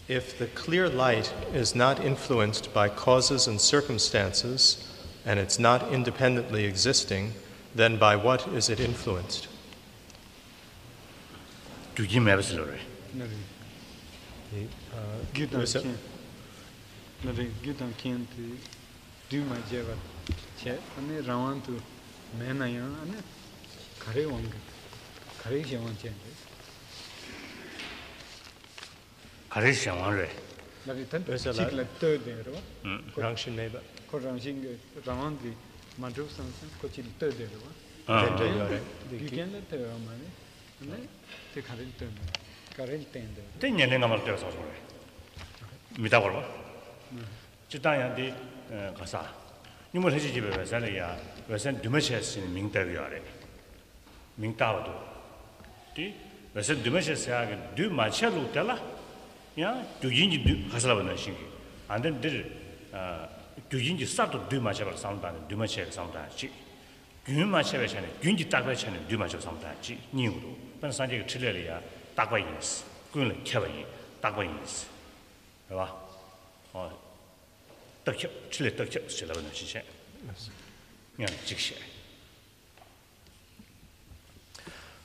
If the clear light is not influenced by causes and circumstances, and it's not independently existing, then by what is it influenced? And then did do you start to do much about sometimes, do much sometimes. You much of it, you do much of sometimes. New, when Sanjay Chilelia, Tagwayins, Gunley Kevin, Tagwayins. Or Chile Turk, still have she said.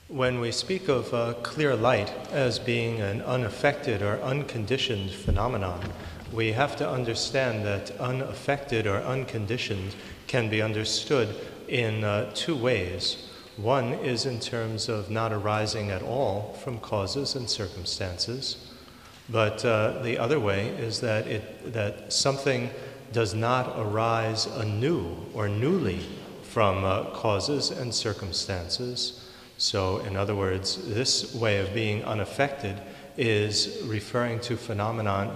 When we speak of clear light as being an unaffected or unconditioned phenomenon, we have to understand that unaffected or unconditioned can be understood in two ways. One is in terms of not arising at all from causes and circumstances, but the other way is that something does not arise anew or newly from causes and circumstances. So, in other words, this way of being unaffected is referring to phenomena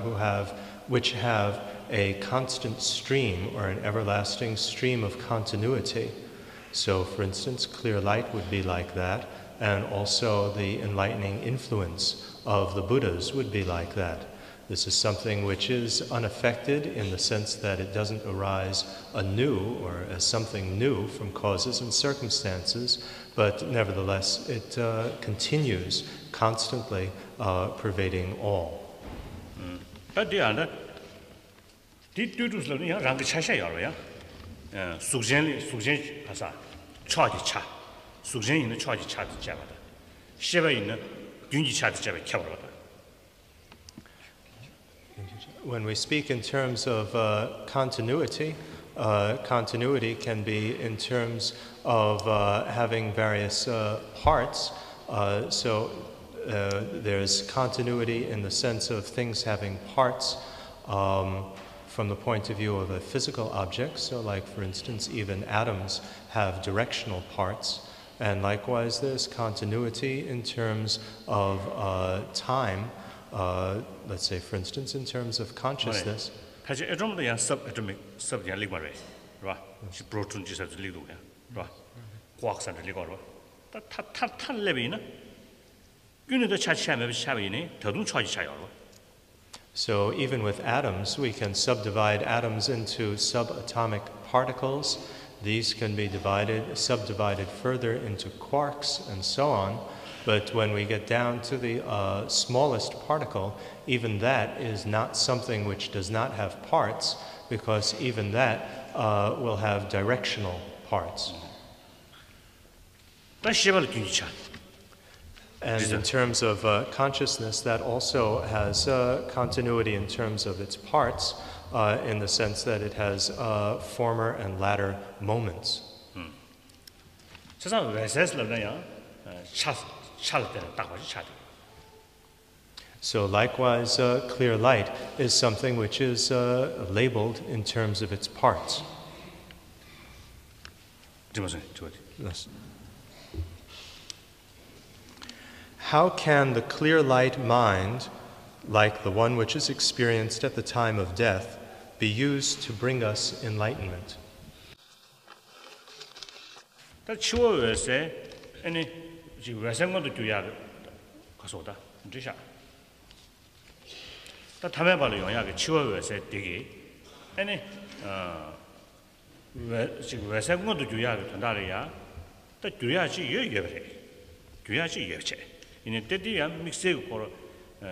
which have a constant stream or an everlasting stream of continuity. So, for instance, clear light would be like that, and also the enlightening influence of the Buddhas would be like that. This is something which is unaffected in the sense that it doesn't arise anew or as something new from causes and circumstances, but nevertheless it continues constantly pervading all. But the other did do rank Chasha area. Sujan has a charge chat. Sujan in the charge chat Java. Shiva in the Junji chat Java Kavara. When we speak in terms of continuity, continuity can be in terms of having various parts. So there's continuity in the sense of things having parts from the point of view of a physical object. So like, for instance, even atoms have directional parts. And likewise, there's continuity in terms of time. Let's say, for instance, in terms of consciousness. Subatomic right? She proton just as little, right? Quarks and ligor. But Levina. You know the Chacham of Chavini, Tadun Chai. So even with atoms, we can subdivide atoms into subatomic particles. These can be subdivided further into quarks and so on. But when we get down to the smallest particle, even that is not something which does not have parts, because even that will have directional parts. And in terms of consciousness, that also has continuity in terms of its parts, in the sense that it has former and latter moments. So likewise, clear light is something which is labeled in terms of its parts. Yes. How can the clear light mind, like the one which is experienced at the time of death, be used to bring us enlightenment?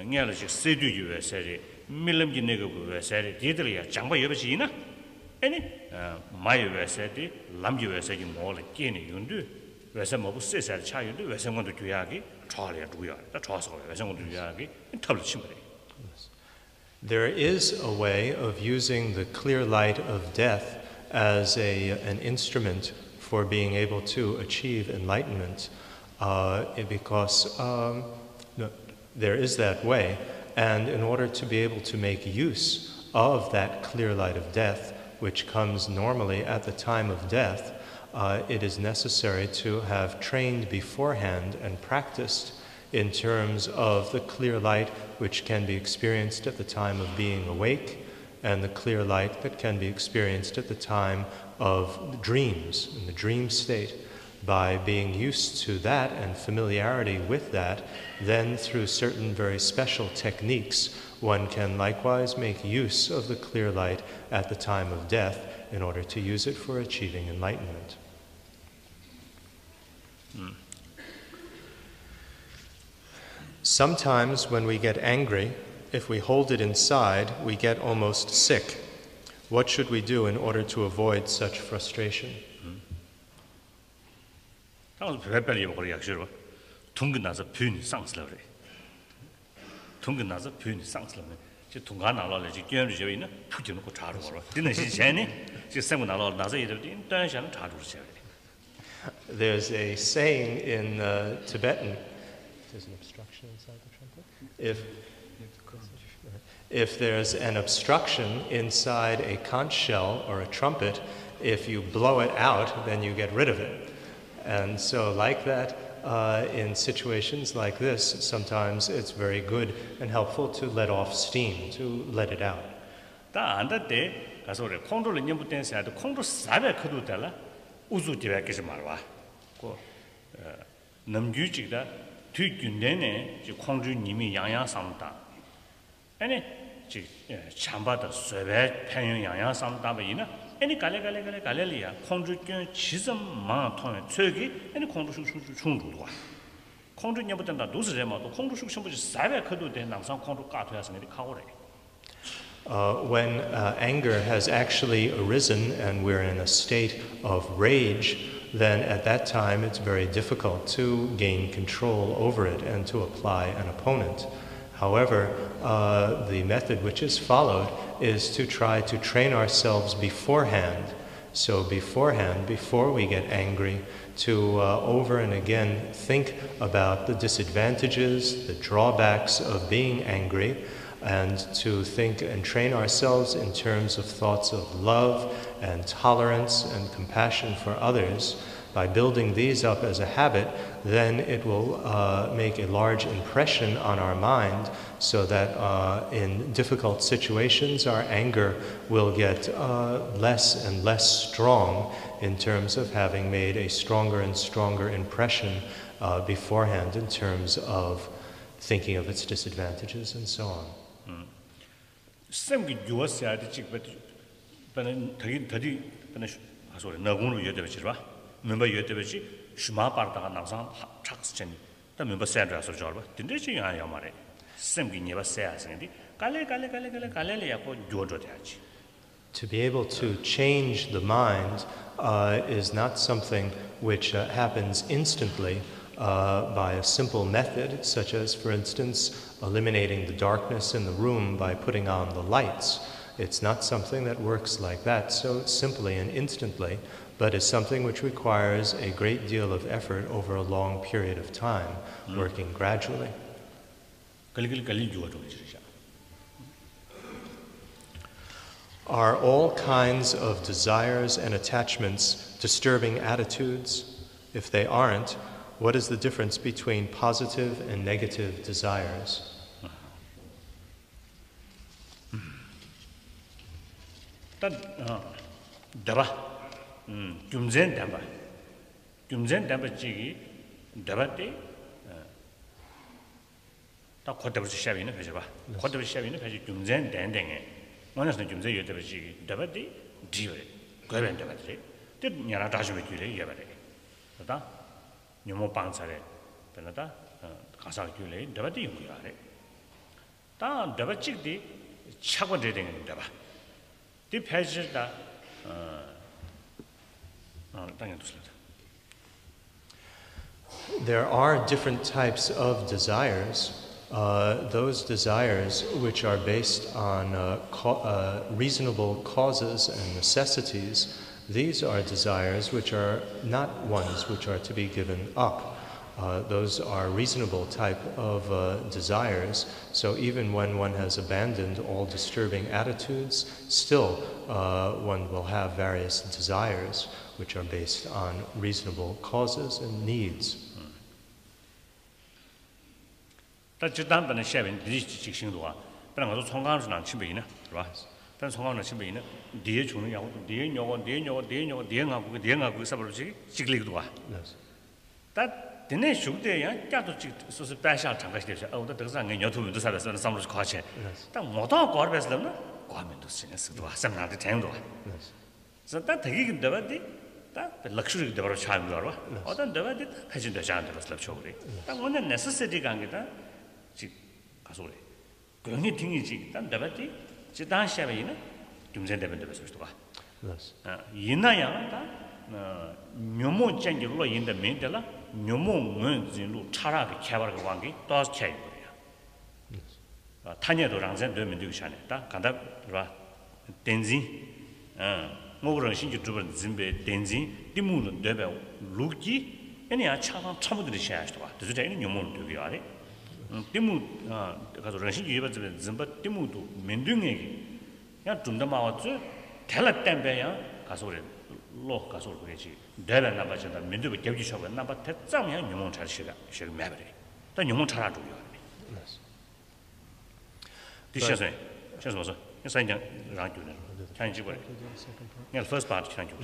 냐르지 세두 유에서리 밀름지 내고 그에서리 디들이야 장바 여버지나 아니 마이웨서디 람지웨서지 뭐를 끼니 윤두 왜서 뭐 세살 차윤두 왜성원도 주야기 좌래 두야 다 좌서 왜성원도 주야기 탑을 치면 There is a way of using the clear light of death as an instrument for being able to achieve enlightenment, because there is that way, and in order to be able to make use of that clear light of death, which comes normally at the time of death, it is necessary to have trained beforehand and practiced in terms of the clear light which can be experienced at the time of being awake, and the clear light that can be experienced at the time of dreams, in the dream state. By being used to that and familiarity with that, then through certain very special techniques, one can likewise make use of the clear light at the time of death in order to use it for achieving enlightenment. Sometimes when we get angry, if we hold it inside, we get almost sick. What should we do in order to avoid such frustration? There's a saying in Tibetan. There's an obstruction inside the trumpet. If there's an obstruction inside a conch shell or a trumpet, if you blow it out, then you get rid of it. And so like that, in situations like this, sometimes it's very good and helpful to let off steam, to let it out. 참바다 쇠배 평양양 삼다베이나 아니 갈래리아 콩주견 지점만 통해 저기 아니 콩주수 충주도와 콩주년부터다 도스제마도 콩주수 첨부지 사배 커도 된 남상 콩주 까토야서 내리 카오래. When anger has actually arisen and we're in a state of rage, then at that time it's very difficult to gain control over it and to apply an opponent. However, the method which is followed is to try to train ourselves beforehand. So beforehand, before we get angry, to over and again think about the disadvantages, the drawbacks of being angry, and to think and train ourselves in terms of thoughts of love and tolerance and compassion for others. By building these up as a habit, then it will make a large impression on our mind so that in difficult situations our anger will get less and less strong in terms of having made a stronger and stronger impression beforehand in terms of thinking of its disadvantages and so on. member yötebechi shuma parta namsan chaks chen ta member sandra so jorba tinde chi ya yamare semgi nyeba sa sengdi kale le yako jojo tachi. To be able to change the mind is not something which happens instantly by a simple method, such as, for instance, eliminating the darkness in the room by putting on the lights. It's not something that works like that so simply and instantly, but is something which requires a great deal of effort over a long period of time, working gradually. Are all kinds of desires and attachments disturbing attitudes? If they aren't, what is the difference between positive and negative desires? Jumzen damba chigi dabate ta khotabu shabina phejaba khotabu shabina phej jumzen dendenge manas na jumzen yotabu chigi dabate diwe goben dabate te nyara dajwe gyule yabare ta nyomo pansare penata kasa gyule dabate yungare 다 내가 찍디 차고 되는 데봐. 디 패지다 당연히 됐습니다. There are different types of desires. Those desires which are based on reasonable causes and necessities, these are desires which are not ones which are to be given up. Those are reasonable type of desires. So even when one has abandoned all disturbing attitudes, still one will have various desires which are based on reasonable causes and needs. 다 지단반의 셰빈 지식신도와 그런 것도 총강을 난 침배이네. 그렇죠? 단 총강을 침배이네. 뒤에 주는 야고 뒤에 가고 사버지 찍리기도 와. 다 되네 죽대야 까도 소스 빠샤 장가시 되죠. 어다德上게 여투면도 살아서 삼로지 과체. 딱 모두 거르베스는 과면도 신경쓰도 와. 삼나한테 대응도 와. 그래서 딱 되게 근데바디 딱 럭셔리 되버로 차는 거 알아. 어떤 데바디 해진다 장한테 벌써 쳐버리. 딱 오늘 necessity 관계다. 지 가서 그래. 그게 등이지. 단 데바디 지단 샤베이는 좀전되면 벌써 또 와. 이나야다 묘모 쟁기로 인데 메들라 묘모 문진로 차라게 개발하고 관계 또 차이 버려. 타녀도 랑전 되면 되고 샤네. 딱 간다 봐. 덴지 뭐그런 신기 주변 진배 덴지 디무는 되배 루기 아니야 차만 참으들이 샤야도 봐. 그래서 이는 묘모는 되게 알아. 디무 가서 신기 예배집에 진바 디무도 men둥에게 야 좀더 마왔지 텔라 땜배야 가서 그래. 로 가서 그러지. 내가 나바잖아. 민두비 개기 셔가 나바 대장이야 묘모 잘 시가 매버리. 但묘모 잘 알아요. 디셔서 뭐서? 사인장 라디오는 change the first part change.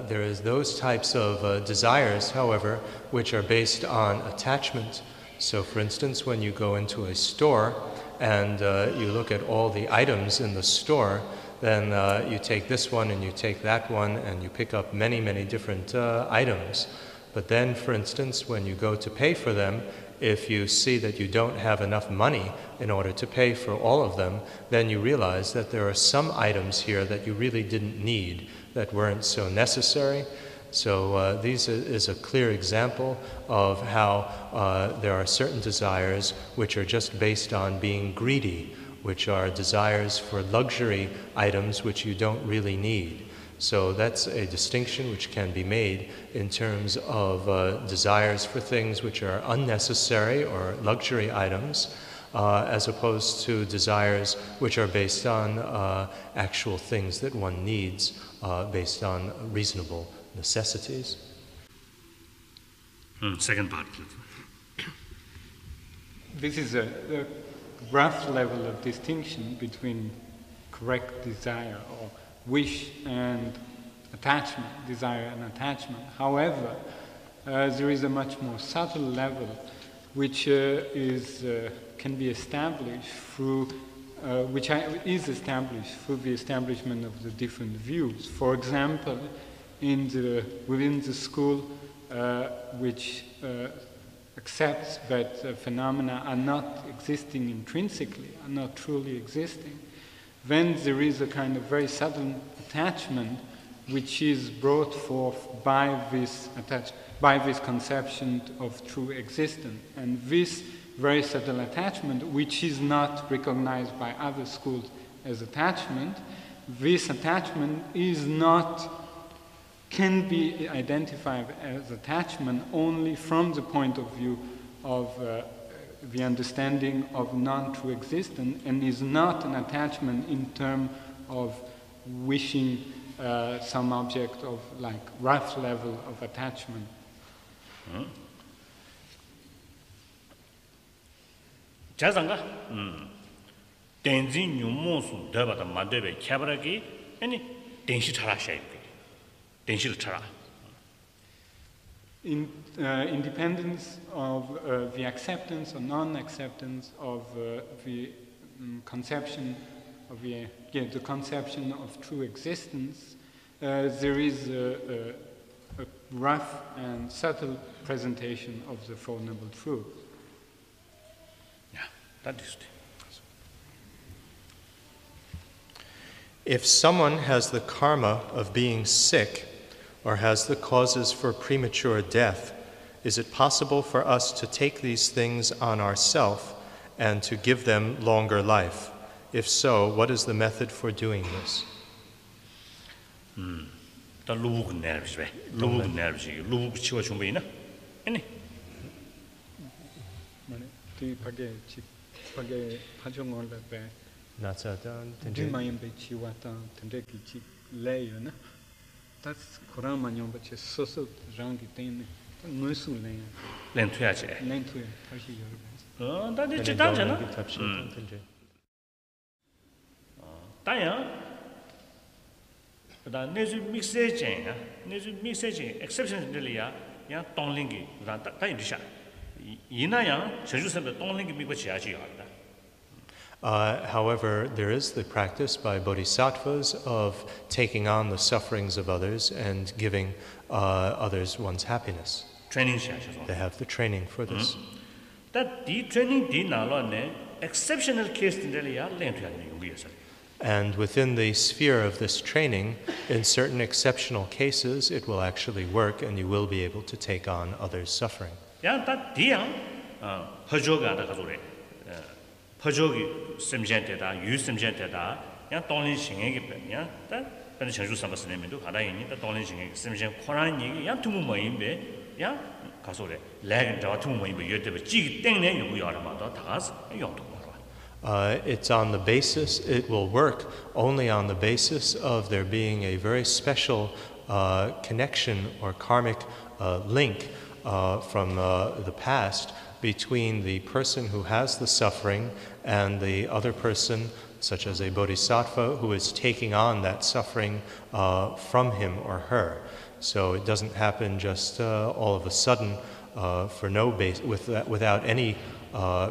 There is those types of desires, however, which are based on attachment. So, for instance, when you go into a store and you look at all the items in the store, then you take this one and you take that one and you pick up many, many different items. But then, for instance, when you go to pay for them, if you see that you don't have enough money in order to pay for all of them, then you realize that there are some items here that you really didn't need, that weren't so necessary. So this is a clear example of how there are certain desires which are just based on being greedy, which are desires for luxury items which you don't really need. So that's a distinction which can be made in terms of desires for things which are unnecessary or luxury items, as opposed to desires which are based on actual things that one needs, based on reasonable necessities. Second part. This is a rough level of distinction between correct desire or wish and attachment, desire and attachment. However, there is a much more subtle level which can be established through is established through the establishment of the different views. For example, within the school which accepts that phenomena are not existing intrinsically, are not truly existing, then there is a kind of very sudden attachment which is brought forth by this conception of true existence. And this very subtle attachment, which is not recognized by other schools as attachment, this attachment can be identified as attachment only from the point of view of the understanding of non-true existence, and is not an attachment in terms of wishing some object of like rough level of attachment. 자상가 덴진 뉴모스 더바다 만데베 캐바라기 아니 덴시 차라샤이 덴시를 차라. Independence of the acceptance or non-acceptance of the conception of the conception of true existence, there is a rough and subtle presentation of the Four Noble Truths. That is it. If someone has the karma of being sick or has the causes for premature death, is it possible for us to take these things on ourselves and to give them longer life? If so, what is the method for doing this? The lug nerves, lug nerves, lug chiwa chumbeina. Any? The page pajong on the back. Not so done. Mayam be chiwata, tendeki chip layer. That's Koramanyon, but just so rangi thing. Musu lane. Lentuache. Lentu, Pashi Yoruba. That is Chitana. Taya. But Nezu mixage, exception delia, Yan Tonlingi, Tayisha. Yinaya, Shajusam the Tonlingi Mibachi. However, there is the practice by bodhisattvas of taking on the sufferings of others and giving others one's happiness. Training. They have the training for this. That the training did not exceptional case in the and within the sphere of this training, in certain exceptional cases, it will actually work and you will be able to take on others' suffering. Yeah, that Pajogi Semjenteda, you Semjenteda, Yan Tonlin Shingegi, that Pension Samas name into Hadaini, the Tonlin Shing, Semjen Korani, Yan Tumu Ya Kasore, Lag and Jawatumu, you have a G thing, you are about Tas, and you it's on the basis, it will work only on the basis of there being a very special connection or karmic link from the past between the person who has the suffering and the other person, such as a bodhisattva, who is taking on that suffering from him or her. So it doesn't happen just all of a sudden for no base, without any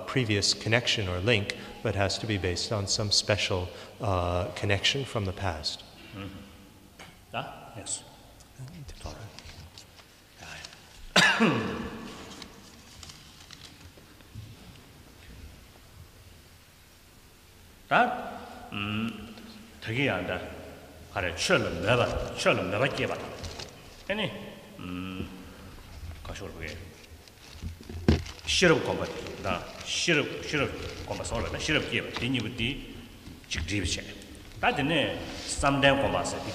previous connection or link, but has to be based on some special connection from the past. Yes. That Tagianda had a chillum never gave up. Any Kashur Shirub combat, Shirub combat, Shirub give, then you would be Chigdivish. That in a some damn combat at the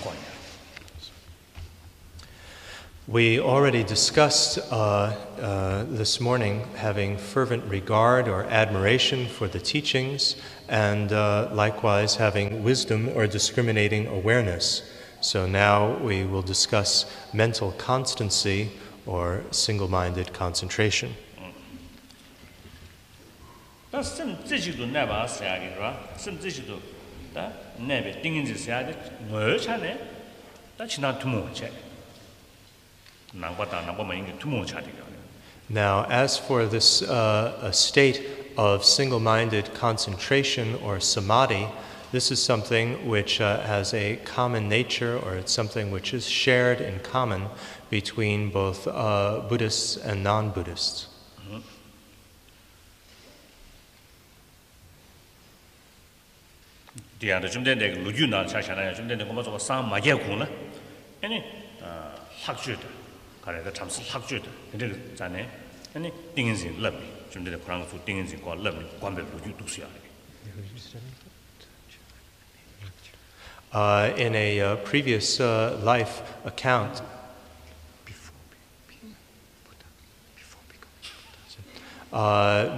We already discussed this morning having fervent regard or admiration for the teachings and likewise having wisdom or discriminating awareness. So now we will discuss mental constancy or single-minded concentration. That's some digital never say, some digital that never things is added, merge, that's not too much. Now, as for this a state of single-minded concentration or samadhi, this is something which has a common nature, or it's something which is shared in common between both Buddhists and non-Buddhists. In a previous life account,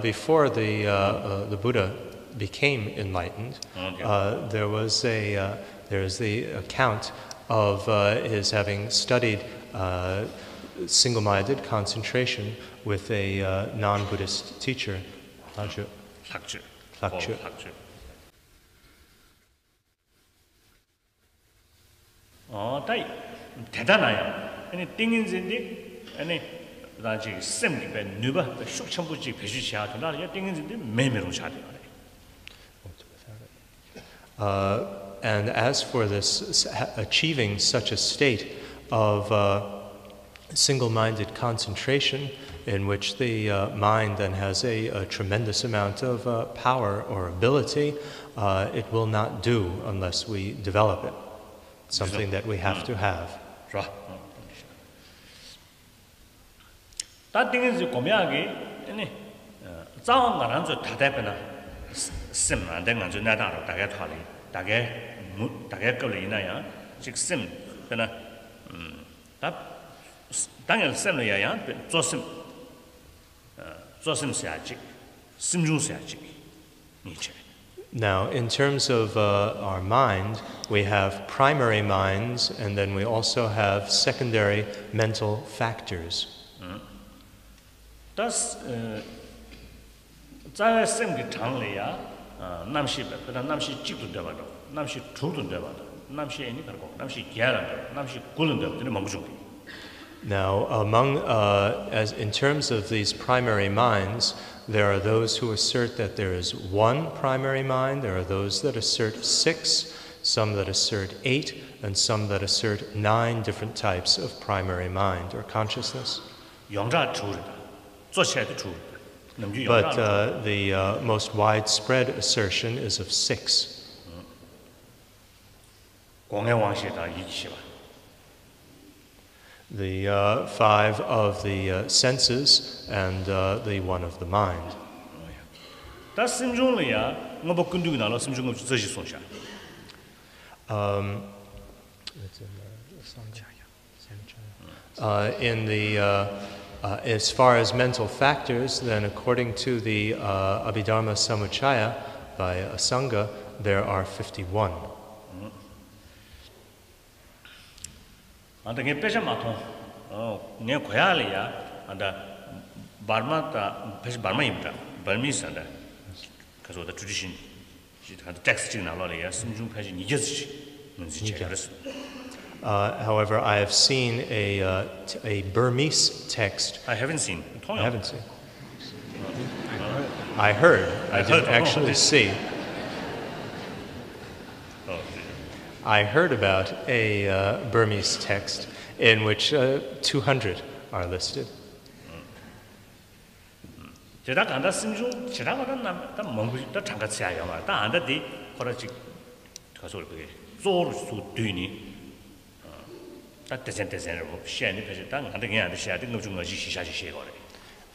before the Buddha became enlightened, there's the account of his having studied single-minded concentration with a non-Buddhist teacher, Lakju. 대단해요. 아니 띵인진데 아니 나지 샘기배 누바 숙청부지 배주시야 되나요? 띵인진데 매매로 차대요. And as for this achieving such a state of single-minded concentration, in which the mind then has a tremendous amount of power or ability, it will not do unless we develop it. Something that we have to have. Right. That thing is coming again. Zang ngaran zo thade pena sim na deng na zo na da ro da ge thali da ge ko li na ya chik sim pena da dang el sim ya ya zo sim sia chi sim ju sia chi ni che. Now, in terms of our mind, we have primary minds, and then we also have secondary mental factors. Das 在生的常里呀，那些不，那些极度的吧的，那些初度的吧的，那些你看过，那些简单的，那些古人的，这里蛮不中的。Now, as in terms of these primary minds, there are those who assert that there is one primary mind, there are those that assert 6, some that assert 8, and some that assert 9 different types of primary mind or consciousness. But the most widespread assertion is of 6. The 5 of the senses and the 1 of the mind. As far as mental factors, then according to the Abhidharma Samuccaya by Asanga, there are 51. However, I have seen a Burmese text. I haven't seen. I haven't seen. I heard. I didn't actually see. I heard about a Burmese text in which 200 are listed.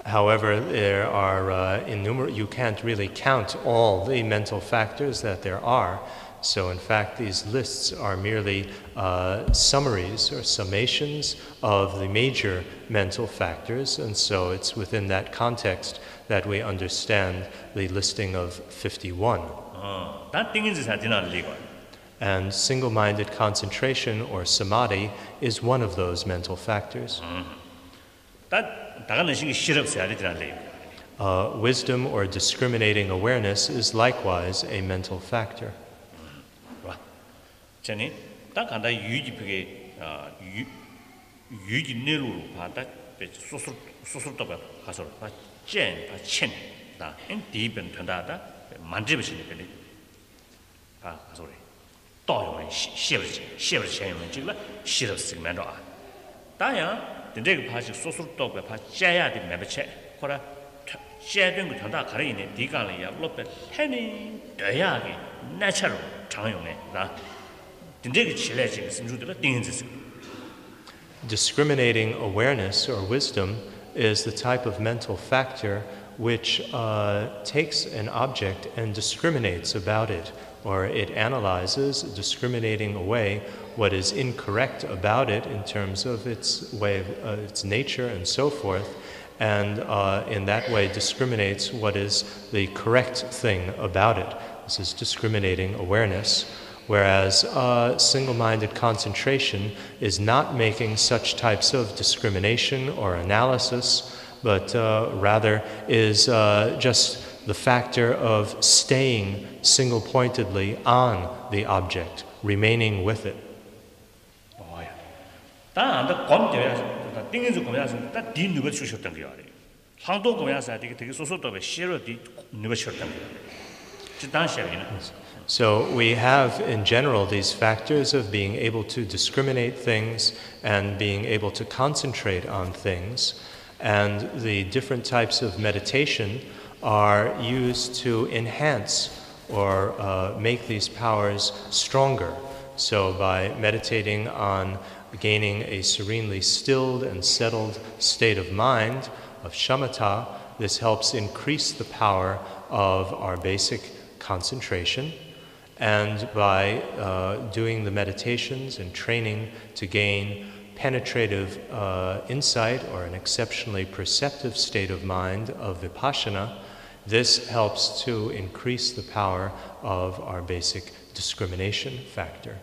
However, there are innumerable. You can't really count all the mental factors that there are. So, in fact, these lists are merely summaries or summations of the major mental factors, and so it's within that context that we understand the listing of 51. And single-minded concentration, or samadhi, is one of those mental factors. Wisdom or discriminating awareness is likewise a mental factor. Discriminating awareness or wisdom is the type of mental factor which takes an object and discriminates about it, or it analyzes, discriminating away what is incorrect about it in terms of its way of its nature and so forth, and in that way discriminates what is the correct thing about it. This is discriminating awareness. Whereas single-minded concentration is not making such types of discrimination or analysis, but rather is just the factor of staying single-pointedly on the object, remaining with it. So we have, in general, these factors of being able to discriminate things and being able to concentrate on things. And the different types of meditation are used to enhance or make these powers stronger. So by meditating on gaining a serenely stilled and settled state of mind, of shamatha, this helps increase the power of our basic concentration. And by doing the meditations and training to gain penetrative insight or an exceptionally perceptive state of mind of vipassana, this helps to increase the power of our basic discrimination factor.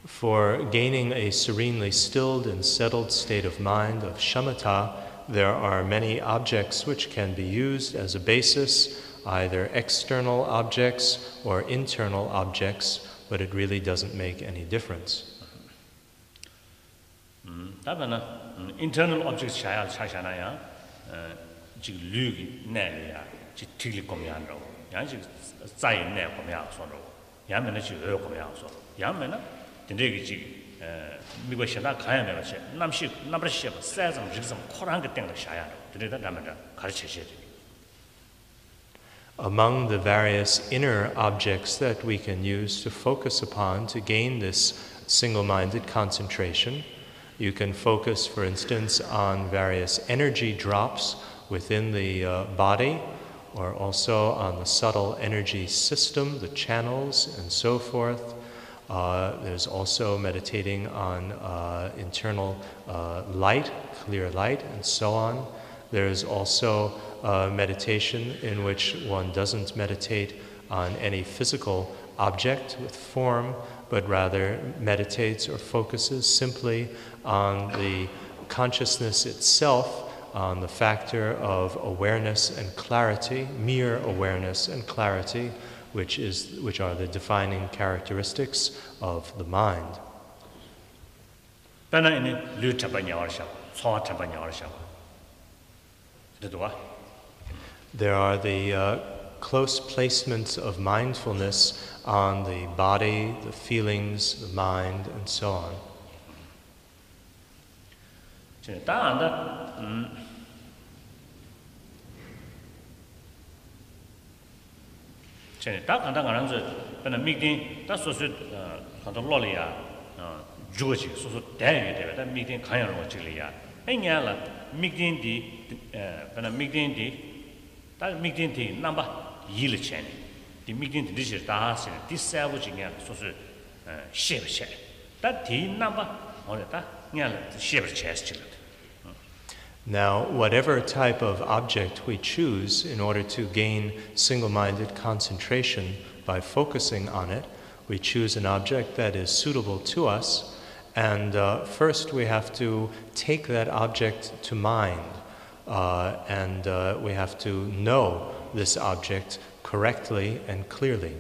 For gaining a serenely stilled and settled state of mind of shamatha, there are many objects which can be used as a basis, either external objects or internal objects, but it really doesn't make any difference. Internal objects Among the various inner objects that we can use to focus upon to gain this single-minded concentration, you can focus, for instance, on various energy drops within the body, or also on the subtle energy system, the channels, and so forth. There's also meditating on internal light, clear light, and so on. There's also meditation in which one doesn't meditate on any physical object with form, but rather meditates or focuses simply on the consciousness itself, on the factor of awareness and clarity, mere awareness and clarity, which are the defining characteristics of the mind. There are the close placements of mindfulness on the body, the feelings, the mind, and so on. Now, whatever type of object we choose in order to gain single-minded concentration by focusing on it, we choose an object that is suitable to us, and first we have to take that object to mind, and we have to know this object correctly and clearly.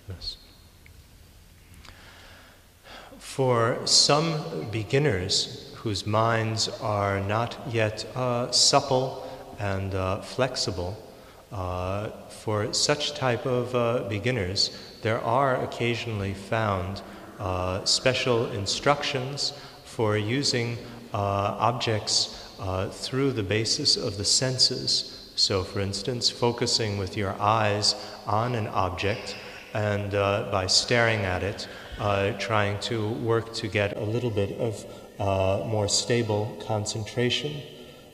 Yes. For some beginners whose minds are not yet supple and flexible, for such type of beginners, there are occasionally found special instructions for using objects through the basis of the senses. So, for instance, focusing with your eyes on an object and by staring at it, trying to work to get a little bit of more stable concentration.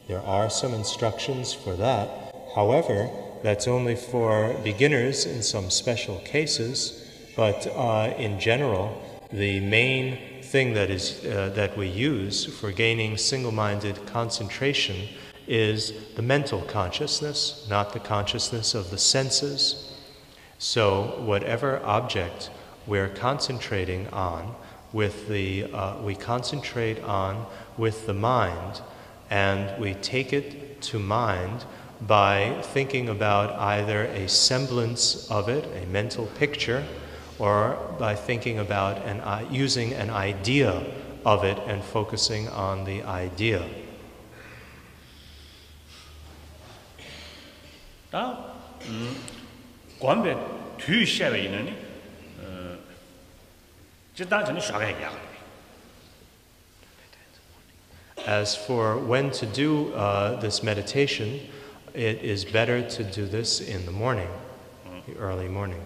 There are some instructions for that. However, that's only for beginners in some special cases, but in general, the main thing that we use for gaining single-minded concentration is the mental consciousness, not the consciousness of the senses. So whatever object we're concentrating on, we concentrate on with the mind, and we take it to mind by thinking about either a semblance of it, a mental picture, or by thinking about using an idea of it and focusing on the idea. As for when to do this meditation, it is better to do this in the morning, the early morning.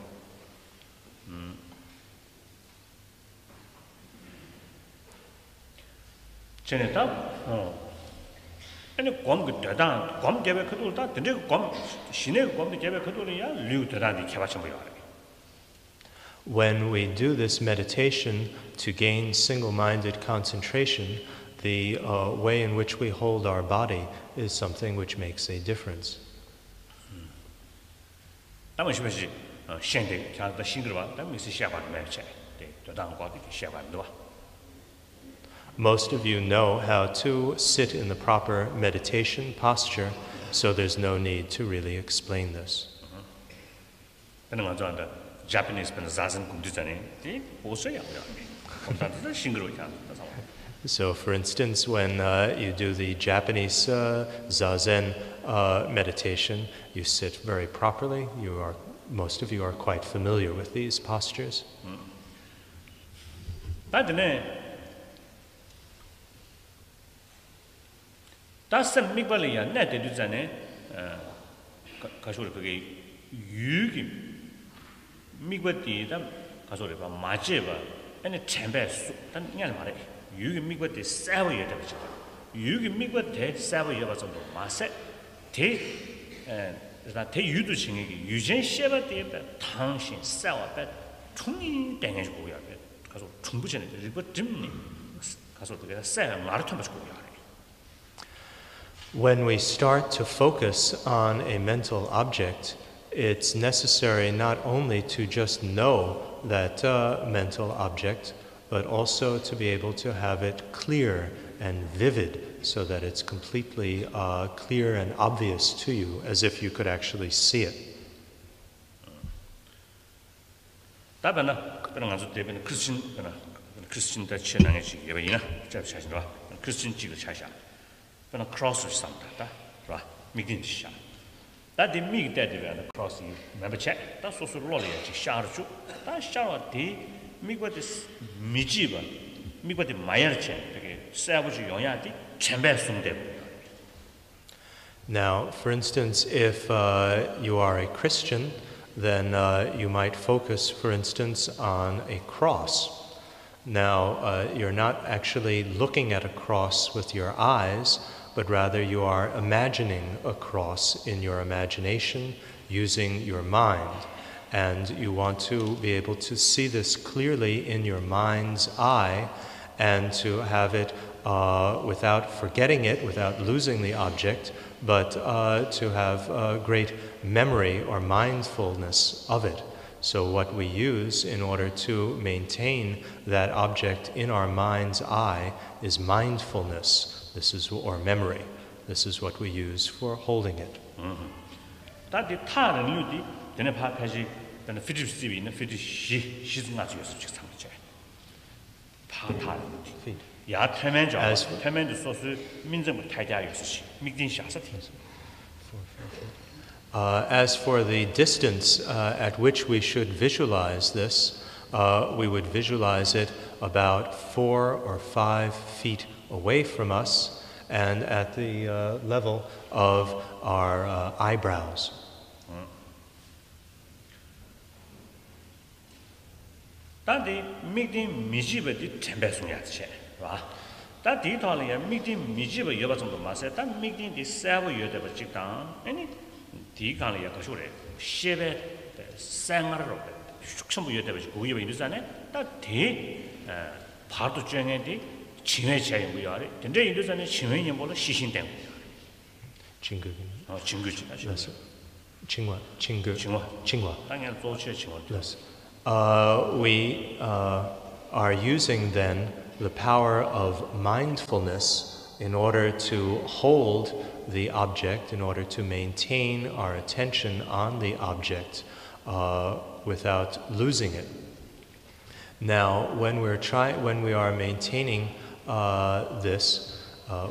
When we do this meditation to gain single-minded concentration, the way in which we hold our body is something which makes a difference. Most of you know how to sit in the proper meditation posture, so there's no need to really explain this. So, for instance, when you do the Japanese Zazen meditation, you sit very properly. Most of you are quite familiar with these postures. When we start to focus on a mental object, it's necessary not only to just know that mental object, but also to be able to have it clear and vivid so that it's completely clear and obvious to you, as if you could actually see it. Now, for instance, if you are a Christian, then you might focus, for instance, on a cross. Now, you're not actually looking at a cross with your eyes, but rather you are imagining a cross in your imagination using your mind. And you want to be able to see this clearly in your mind's eye and to have it without forgetting it, without losing the object, but to have great memory or mindfulness of it. So what we use in order to maintain that object in our mind's eye is mindfulness. Or memory. This is what we use for holding it. As for the distance at which we should visualize this, we would visualize it about 4 or 5 feet away from us, and at the level of our eyebrows. Tadi meeting mijiba di tembesun ya che, right? That detail ya meeting mijiba yoba zum ma se that meeting di sabu yoda ba jikdan any di kan ya ka shore shebe sangar ro shuksham yoda ba go yoba indusane that de 바도 중에디 진회 차이 뭐야? 근데 인도산에 진회는 뭐로 시신된 거야. 진급. 진급지. Yes. 칭화. 당연 조치의 칭화. Yes. We are using then the power of mindfulness in order to hold the object, in order to maintain our attention on the object without losing it. Now, when we are maintaining this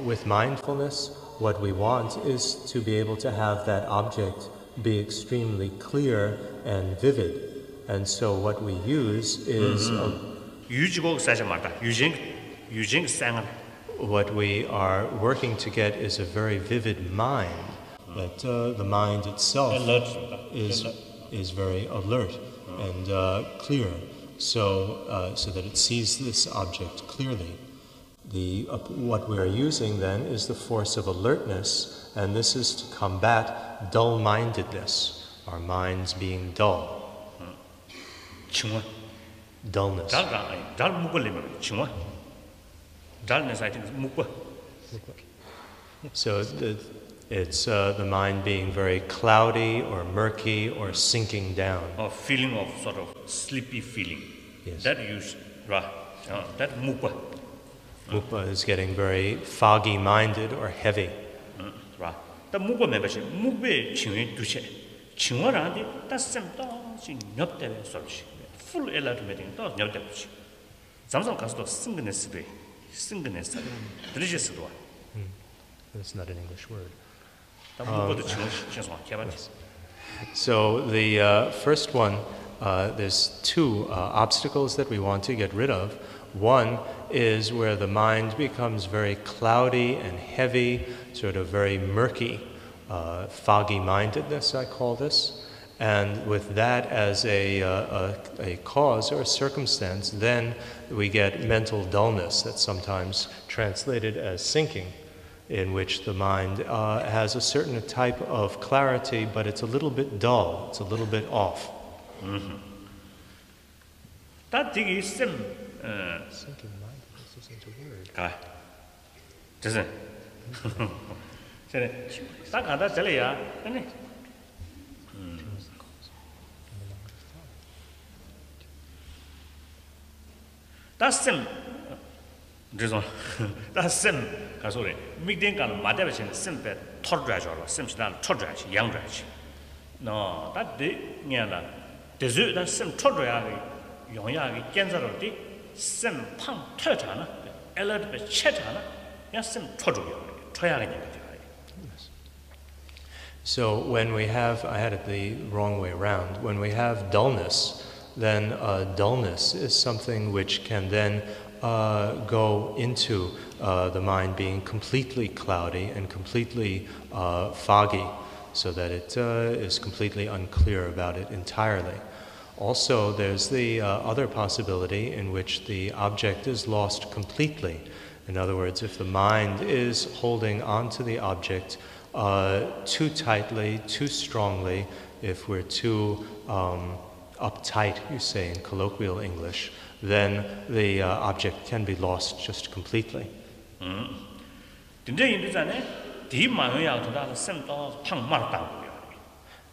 with mindfulness, what we want is to be able to have that object be extremely clear and vivid. And so what we use is what we are working to get is a very vivid mind, that the mind itself is very alert and clear. So that it sees this object clearly. What we are using then is the force of alertness, and this is to combat dull-mindedness, our minds being dull. Dullness. So it's the mind being very cloudy or murky or sinking down. A feeling of sort of sleepy feeling. Yes. That use, right? That mukpa. Mukpa is getting very foggy-minded or heavy. Right. The mukpa membership, mukbe chingwe duche. Chingwa randi, that same dog, she nyop the solution. Full enlightenment, dog nyop the bush. Sometimes comes to singleness, delicious. That's not an English word. Yes. So the first one, there's two obstacles that we want to get rid of. One is where the mind becomes very cloudy and heavy, sort of very murky, foggy-mindedness, I call this. And with that as a cause or a circumstance, then we get mental dullness that's sometimes translated as sinking, in which the mind has a certain type of clarity, but it's a little bit dull, it's a little bit off. That thing is Sinking mindfulness isn't a word. Doesn't. That's sim. That's sim. Sorry. Meeting can matter sim pe tordra or sim dan tordra young drage. No, that day nyana. Desu that sim tordra young cancer of the sim pang turtana, alert be chetana, yes sim tordra. So when we have, I had it the wrong way around, when we have dullness, then dullness is something which can then go into the mind being completely cloudy and completely foggy, so that it is completely unclear about it entirely. Also, there's the other possibility in which the object is lost completely. In other words, if the mind is holding on to the object too tightly, too strongly, if we're too uptight, you say in colloquial English, then the object can be lost just completely.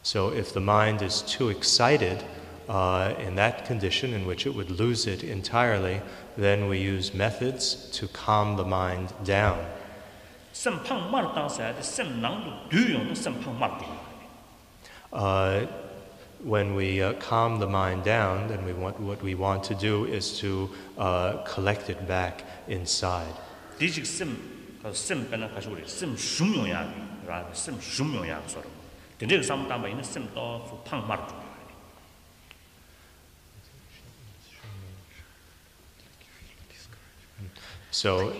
So if the mind is too excited, in that condition in which it would lose it entirely, then we use methods to calm the mind down. When we calm the mind down, then what we want to do is to collect it back inside. So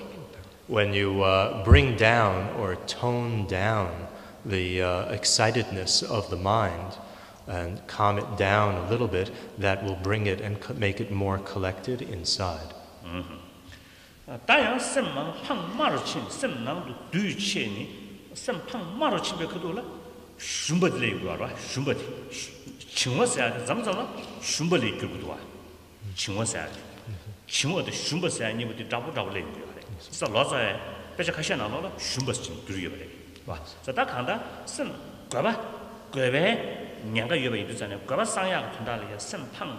When you bring down or tone down the excitedness of the mind and calm it down a little bit, that will bring it and make it more collected inside. 다양 semang pang maruchin sem nang du cheni sem pang maruchin be kdola shumbad le gwa shumbad chingwa sa zamzam shumbad le gwa chingwa sa chingwa de shumbad sa ni bu de dabu le gwa sa lo za be ja kha na lo shumbad chin du ye le wa sa da kan da sem gwa ba gwa be nyang ga ye be du zan gwa ba sang ya tun da le sem pang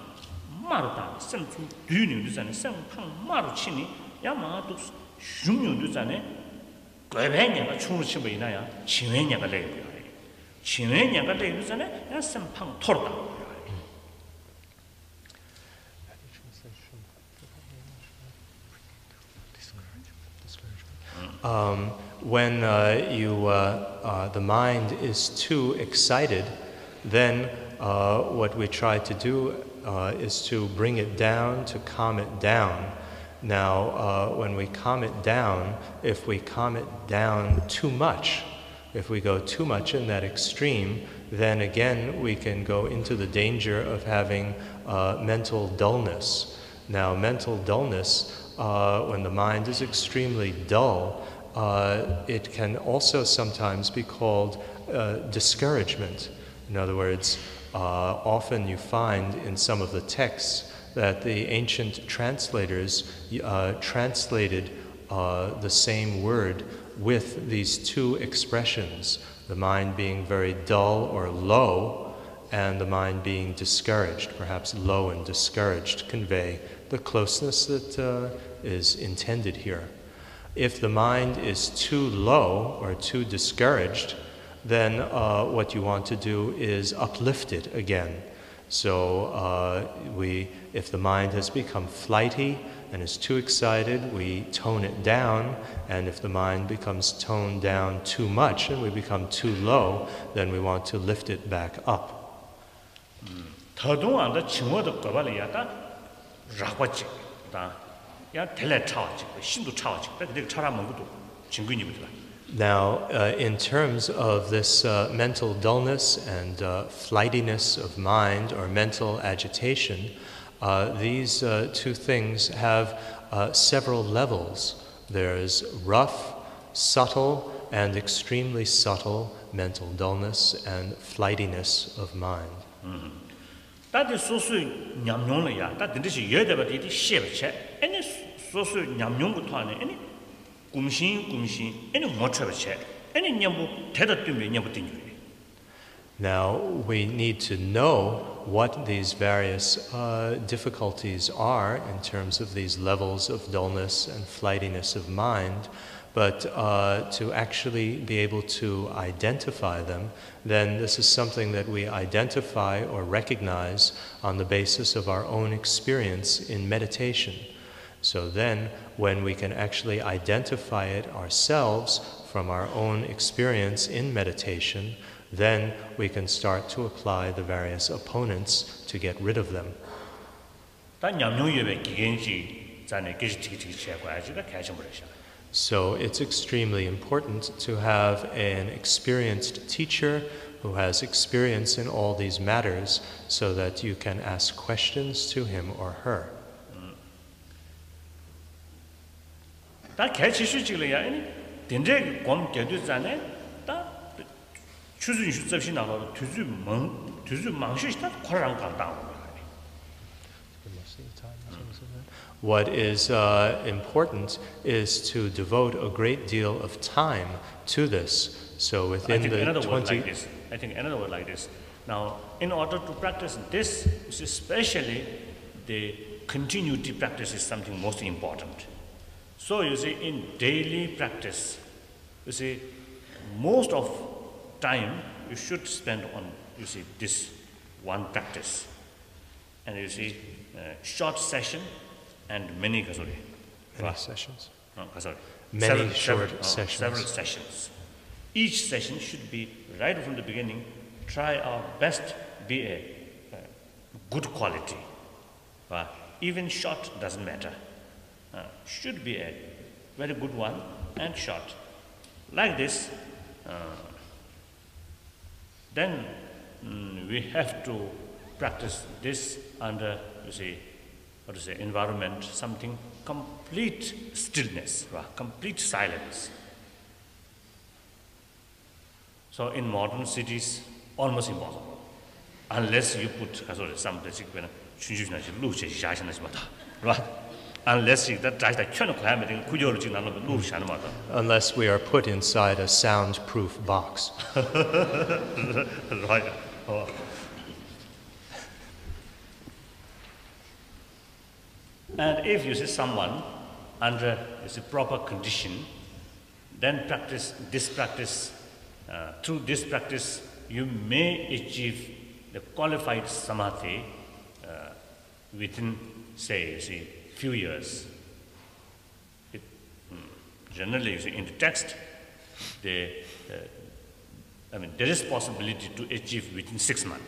maru da sem chu du ni du zan sem pang maruchin ni 야마도 슝뇽도 전에 괴배냐가 충을 치고 있나야 진행냐가 되고요. 진행냐가 되기 전에 야 선팡 토르다. When the mind is too excited, then what we try to do is to bring it down, to calm it down. Now, when we calm it down, if we calm it down too much, if we go too much in that extreme, then again we can go into the danger of having mental dullness. Now, mental dullness, when the mind is extremely dull, it can also sometimes be called discouragement. In other words, often you find in some of the texts that the ancient translators translated the same word with these two expressions, the mind being very dull or low, and the mind being discouraged, perhaps low and discouraged, convey the closeness that is intended here. If the mind is too low or too discouraged, then what you want to do is uplift it again. So if the mind has become flighty and is too excited, we tone it down. And if the mind becomes toned down too much and we become too low, then we want to lift it back up. Now, in terms of this mental dullness and flightiness of mind or mental agitation, these two things have several levels. There's rough, subtle, and extremely subtle mental dullness and flightiness of mind. Now, we need to know what these various difficulties are in terms of these levels of dullness and flightiness of mind, but to actually be able to identify them, then this is something that we identify or recognize on the basis of our own experience in meditation. So then, when we can actually identify it ourselves from our own experience in meditation, then we can start to apply the various opponents to get rid of them. So it's extremely important to have an experienced teacher who has experience in all these matters so that you can ask questions to him or her. What is important is to devote a great deal of time to this. So within the 20... I think another word like this. Now, in order to practice this, especially the continuity practice is something most important. So you see, in daily practice, you see, most of time you should spend on, you see, this one practice. And you see, short session and many sessions. Many short sessions. Several sessions. Each session should be, right from the beginning, try our best, be a good quality. Even short doesn't matter. Should be a very good one, and short. Like this, then we have to practice this under, you see, what to say, environment, something complete stillness, right? Complete silence. So in modern cities, almost impossible, unless you put some right? Unless we are put inside a soundproof box. Right. Oh. And if you see someone under proper condition, then through this practice, you may achieve the qualified samadhi within, say, few years. Generally, you see, in the text, there is possibility to achieve within 6 months,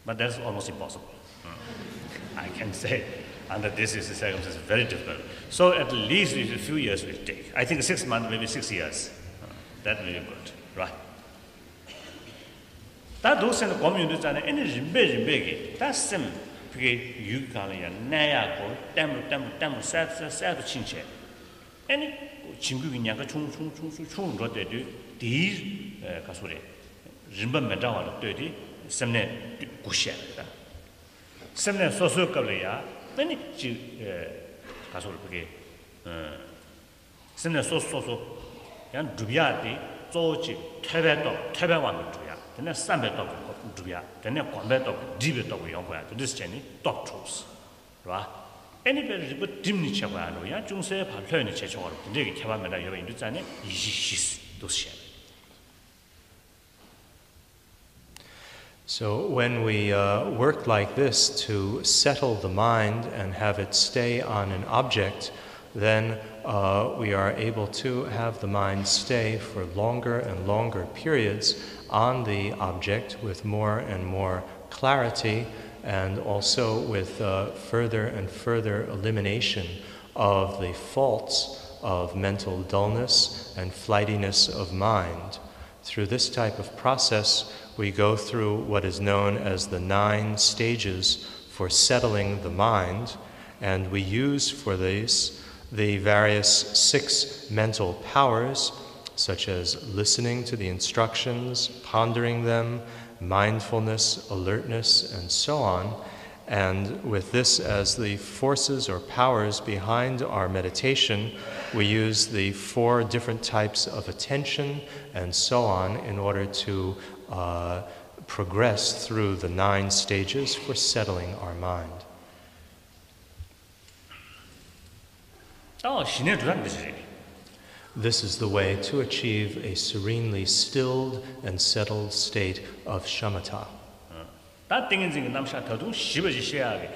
but that's almost impossible. I can say under this is circumstance very difficult. So at least a few years will take. I think 6 months, maybe 6 years. That will be good, right? That those in the community are any big. That's simple. You can naya go dam sad chinche. Any chingu nyaka chung ro de di kasure. Rimba meda de semne gusha. Semne so kabya. Any kasure pege semne so yan dubya de zochi tebe wan duya. Then some better duya. Then a combat of deep dog young to this journey, top truths. Right? Anybody but dimly chavano, ya jung say, Palani church or the nigger cavamela you in the Zane, is those share. So when we work like this to settle the mind and have it stay on an object, then we are able to have the mind stay for longer and longer periods on the object with more and more clarity, and also with further and further elimination of the faults of mental dullness and flightiness of mind. Through this type of process, we go through what is known as the 9 stages for settling the mind, and we use for this the various 6 mental powers, such as listening to the instructions, pondering them, mindfulness, alertness, and so on. And with this as the forces or powers behind our meditation, we use the 4 different types of attention and so on in order to progress through the 9 stages for settling our mind. Oh, this is the way to achieve a serenely stilled and settled state of shamatha. That thing is in Namsha Tadu, Shivaji Shia,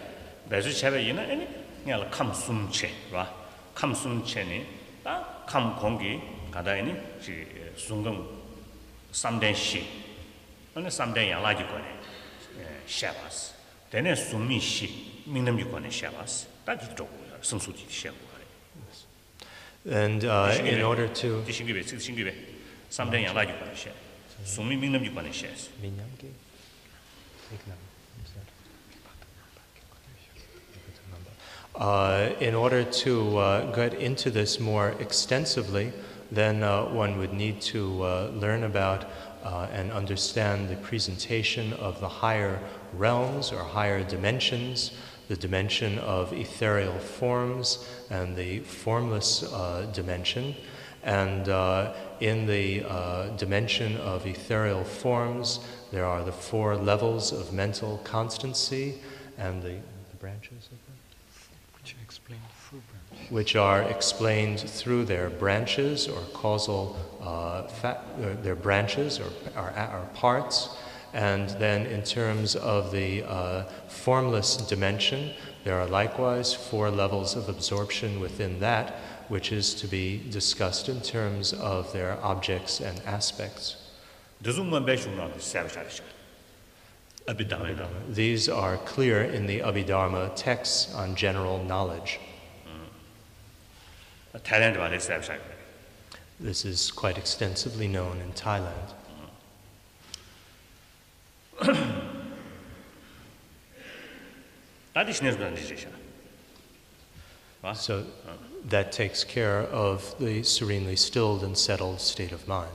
Berzin Chavayina, any Yala come soon che, right? Come soon cheni, come kongi, Kadaini, Sungum, someday she, only someday Yalajikone, Shavas. Then a Sumi she, Minam Yukone Shavas, that is some suit Shavu. And in order to get into this more extensively, then one would need to learn about and understand the presentation of the higher realms or higher dimensions, the dimension of ethereal forms and the formless dimension. And in the dimension of ethereal forms, there are the 4 levels of mental constancy and the branches of them, which are explained through their branches or causal their branches or parts. And then in terms of the formless dimension, there are likewise 4 levels of absorption within that, which is to be discussed in terms of their objects and aspects. These are clear in the Abhidharma texts on general knowledge. Thailand ba le sab sai. This is quite extensively known in Thailand. So that takes care of the serenely stilled and settled state of mind.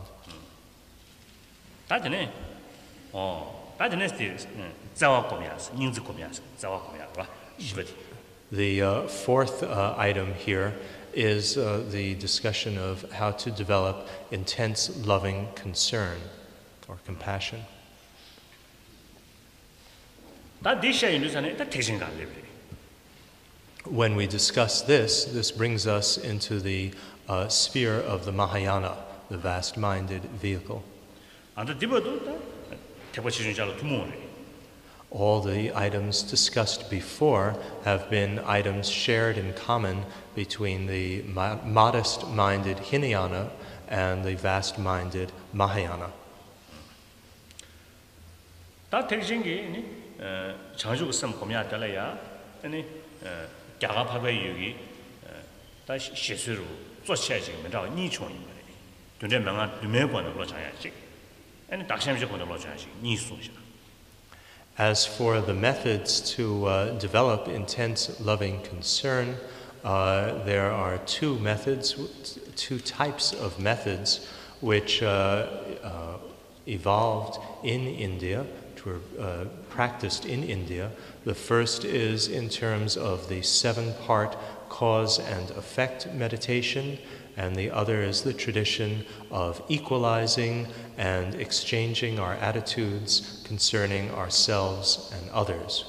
The fourth item here is the discussion of how to develop intense loving concern or compassion. When we discuss this, this brings us into the sphere of the Mahayana, the vast-minded vehicle. All the items discussed before have been items shared in common between the modest-minded Hinayana and the vast-minded Mahayana. As for the methods to develop intense loving concern, there are two types of methods which evolved in India, which were practiced in India. The first is in terms of the 7-part cause and effect meditation, and the other is the tradition of equalizing and exchanging our attitudes concerning ourselves and others.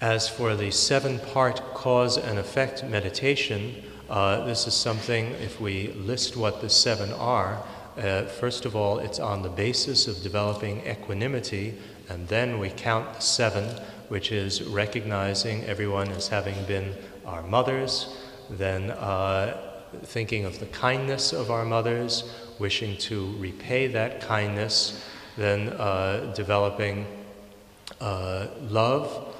As for the 7-part cause and effect meditation, this is something, if we list what the 7 are, first of all, it's on the basis of developing equanimity, and then we count the 7, which is recognizing everyone as having been our mothers, then thinking of the kindness of our mothers, wishing to repay that kindness, then developing love,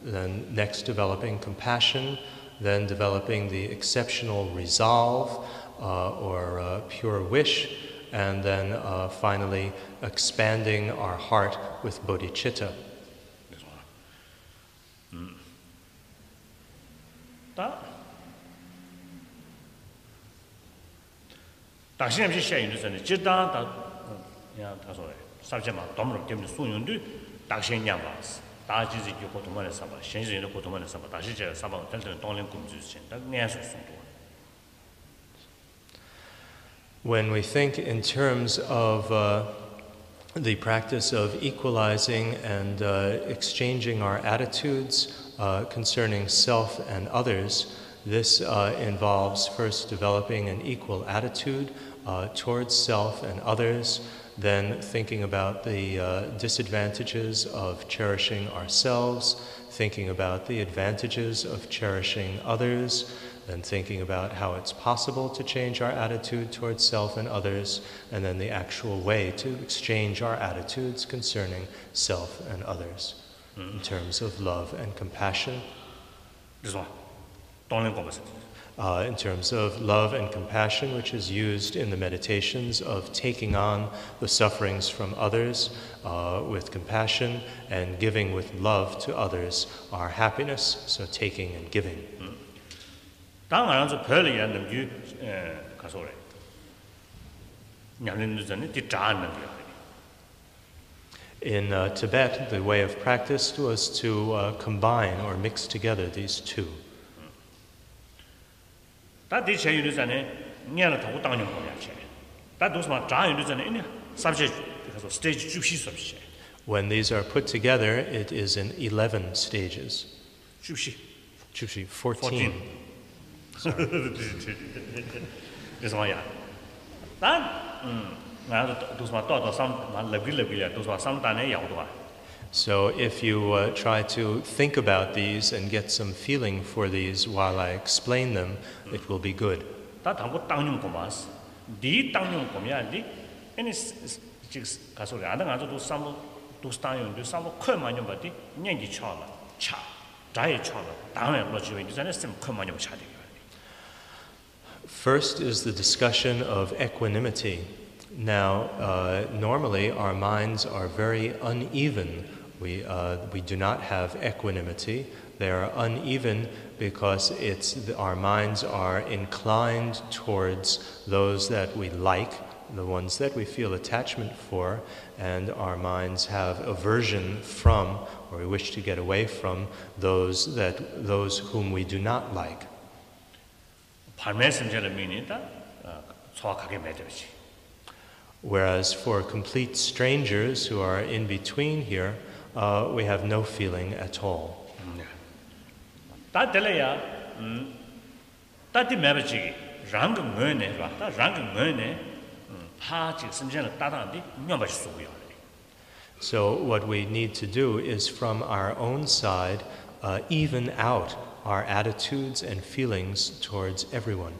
then next developing compassion, then developing the exceptional resolve or pure wish, and then finally expanding our heart with bodhicitta. When we think in terms of the practice of equalizing and exchanging our attitudes concerning self and others, this involves first developing an equal attitude towards self and others, then thinking about the disadvantages of cherishing ourselves, thinking about the advantages of cherishing others, then thinking about how it's possible to change our attitude towards self and others, and then the actual way to exchange our attitudes concerning self and others in terms of love and compassion. In terms of love and compassion, which is used in the meditations of taking on the sufferings from others with compassion and giving with love to others our happiness, so taking and giving. In Tibet, the way of practice was to combine or mix together these two. When these are put together, it is in 11 stages. 14. So if you try to think about these and get some feeling for these while I explain them, it will be good. 다 당고 땅용 고마스. 디 땅용 고미야디. 아니 지금 가서 안 가서도 삼도 도스타용도 삼도 커만용 바디 년기 쳐라. 차. 다이 쳐라. 다음에 뭐지 이제는 좀 커만용 차대. First is the discussion of equanimity. Now, normally our minds are very uneven. We do not have equanimity. They are uneven because our minds are inclined towards those that we like, the ones that we feel attachment for, and our minds have aversion from, or we wish to get away from, those whom we do not like. Whereas for complete strangers who are in between here, we have no feeling at all. So what we need to do is from our own side even out our attitudes and feelings towards everyone.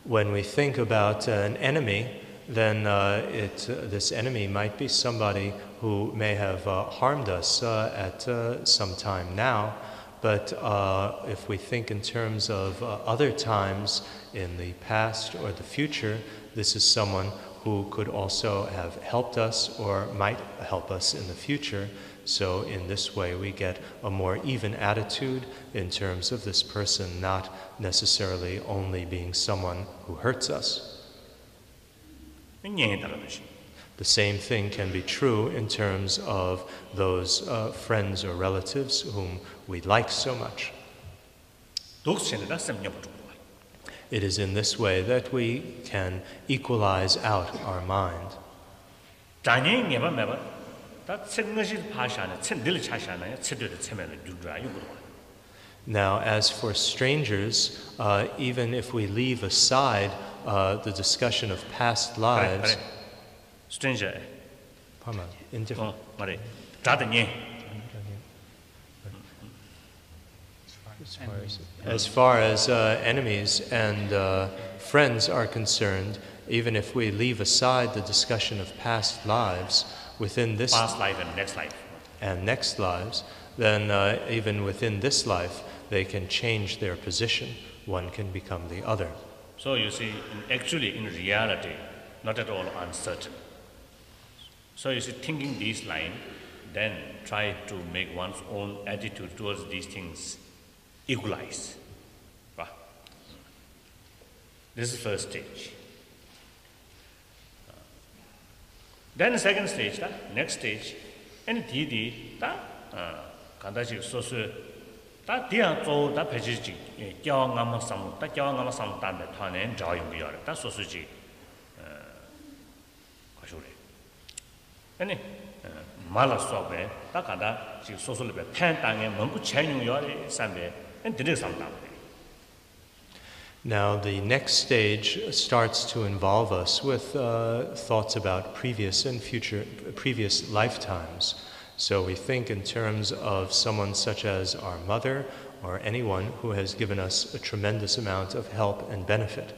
When we think about an enemy, then this enemy might be somebody who may have harmed us at some time now, but if we think in terms of other times in the past or the future, this is someone who could also have helped us or might help us in the future. So in this way we get a more even attitude in terms of this person not necessarily only being someone who hurts us. The same thing can be true in terms of those friends or relatives whom we like so much. It is in this way that we can equalize out our mind. Now, as for strangers, even if we leave aside the discussion of past lives, stranger, indifferent. As far as enemies and friends are concerned, even if we leave aside the discussion of past lives within this past life and next lives, then even within this life, they can change their position. One can become the other. So you see, actually in reality, not at all uncertain. So you see, thinking this line, then try to make one's own attitude towards these things equalize. This is first stage. Then the second stage, next stage, and didi, kandaji sosu, diang zo, pejiji, gyawangama sam, gyawangama sam tan, tanen, jawing yard, sosuji, kashuri. And mala sobe, kanda, she social pen tang and mungu chang yori, sambe, and did some. Now, the next stage starts to involve us with thoughts about previous lifetimes. So we think in terms of someone such as our mother or anyone who has given us a tremendous amount of help and benefit.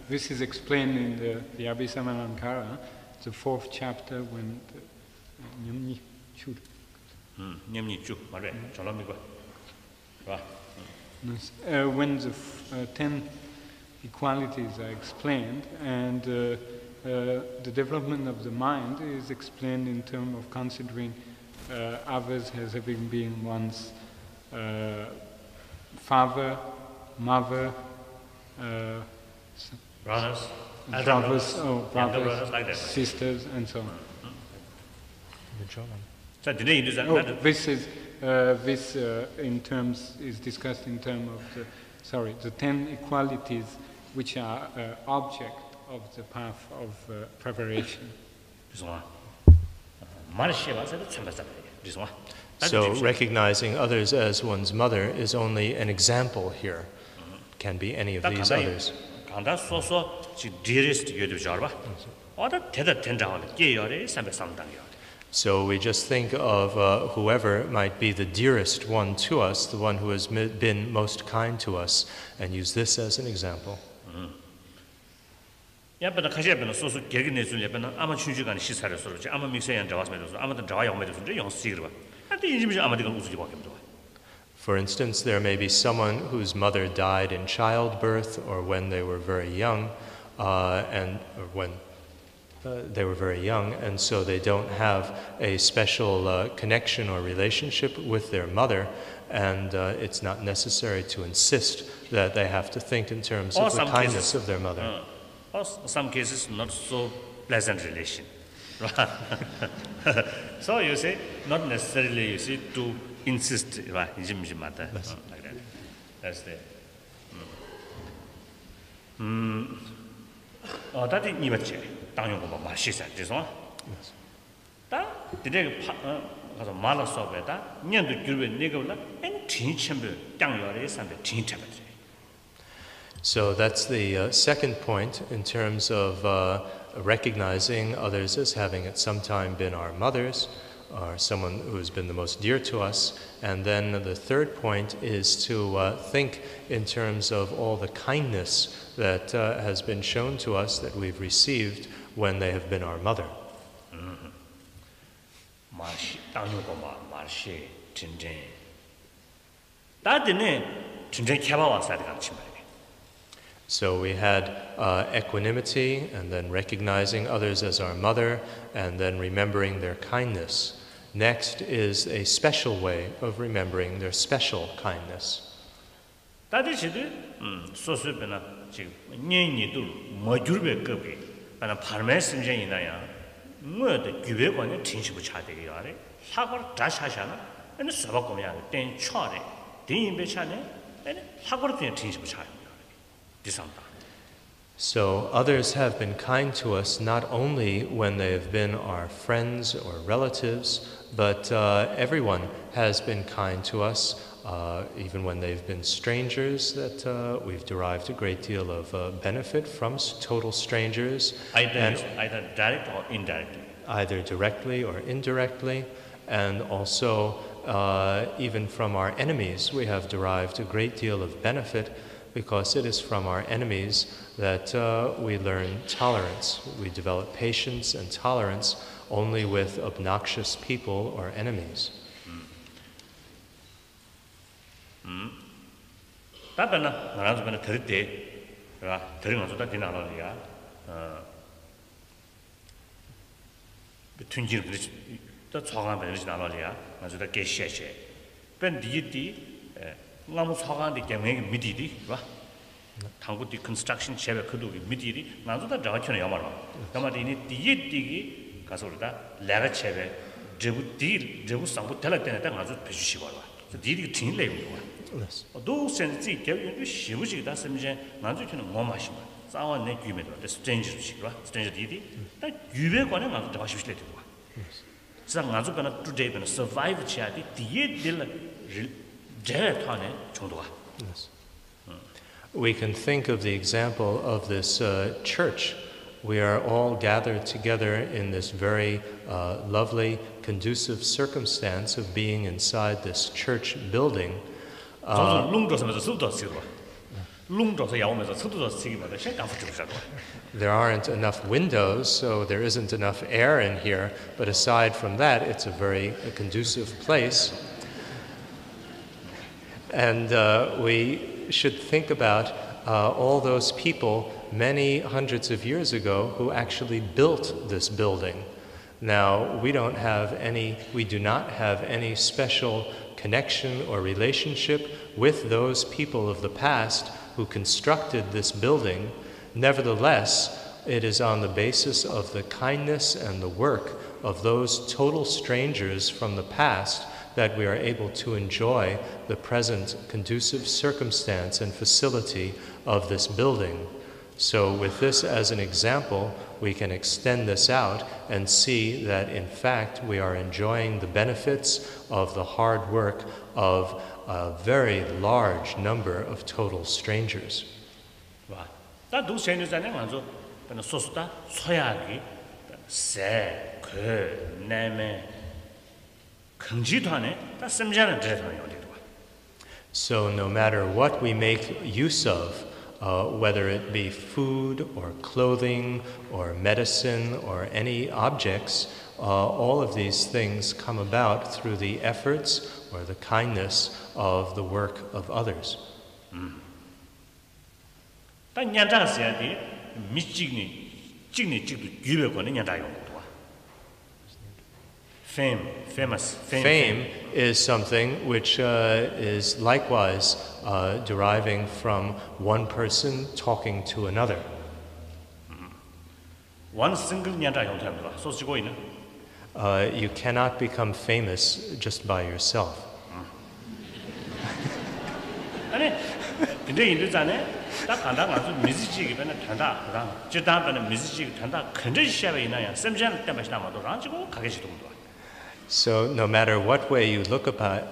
This is explained in the Abhisamalankara, the 4th chapter, when Nyamni Chud. When the 10 equalities are explained, and the development of the mind is explained in terms of considering others as having been one's father, mother, brothers, brothers, brothers like that. sisters, and so on. So today it is this in terms is discussed in terms of the 10 equalities which are object of the path of preparation. So recognizing others as one's mother is only an example here. Can be any of these others. So we just think of whoever might be the dearest one to us, the one who has been most kind to us, and use this as an example. For instance, there may be someone whose mother died in childbirth or when they were very young, and so they don't have a special connection or relationship with their mother, and it's not necessary to insist that they have to think in terms of the kindness of their mother. Or some cases, not so pleasant relation. So you say, not necessarily you see to insist, right? Like that. That's the. That is not much. Don't you go back? She said this one. That the day because of malas of it, that near the Cuban Nicola and teach him down your race and the teach him. So that's the second point in terms of recognizing others as having at some time been our mothers, or someone who has been the most dear to us. And then the third point is to think in terms of all the kindness that has been shown to us that we've received when they have been our mother. So we had equanimity, and then recognizing others as our mother, and then remembering their kindness. Next is a special way of remembering their special kindness. So others have been kind to us not only when they have been our friends or relatives, but everyone has been kind to us, even when they've been strangers, that we've derived a great deal of benefit from total strangers. Either direct or indirectly. Either directly or indirectly, and also even from our enemies we have derived a great deal of benefit, because it is from our enemies that we learn tolerance. We develop patience and tolerance only with obnoxious people or enemies. 당국의 construction 제베 그도기 미디리 나도다 자와촌에 야마라 가마디니 디디기 가서 우리가 레가 제베 제부 상부 텔라 때에 딱 아주 배주시 봐라 디디 진레고 와 도 센지 개윤도 시부지다 섬제 나주촌에 뭐 마시마 싸워 내 규메도 스트레인저지 봐 스트레인저 디디 딱 유베 관에 나도 자와시 되고 와 상 아주 가나 투데이 베나 서바이브 치아디 디에딜 제타네 정도가 We can think of the example of this church. We are all gathered together in this very lovely, conducive circumstance of being inside this church building. There aren't enough windows, so there isn't enough air in here, but aside from that, it's a very conducive place. And we should think about all those people many hundreds of years ago who actually built this building. Now, we do not have any special connection or relationship with those people of the past who constructed this building. Nevertheless, it is on the basis of the kindness and the work of those total strangers from the past that we are able to enjoy the present conducive circumstance and facility of this building. So with this as an example, we can extend this out and see that in fact we are enjoying the benefits of the hard work of a very large number of total strangers. So no matter what we make use of, whether it be food or clothing or medicine or any objects, all of these things come about through the efforts or the kindness of the work of others. Fame is something which is likewise deriving from one person talking to another. You cannot become famous just by yourself. So no matter what way you look upon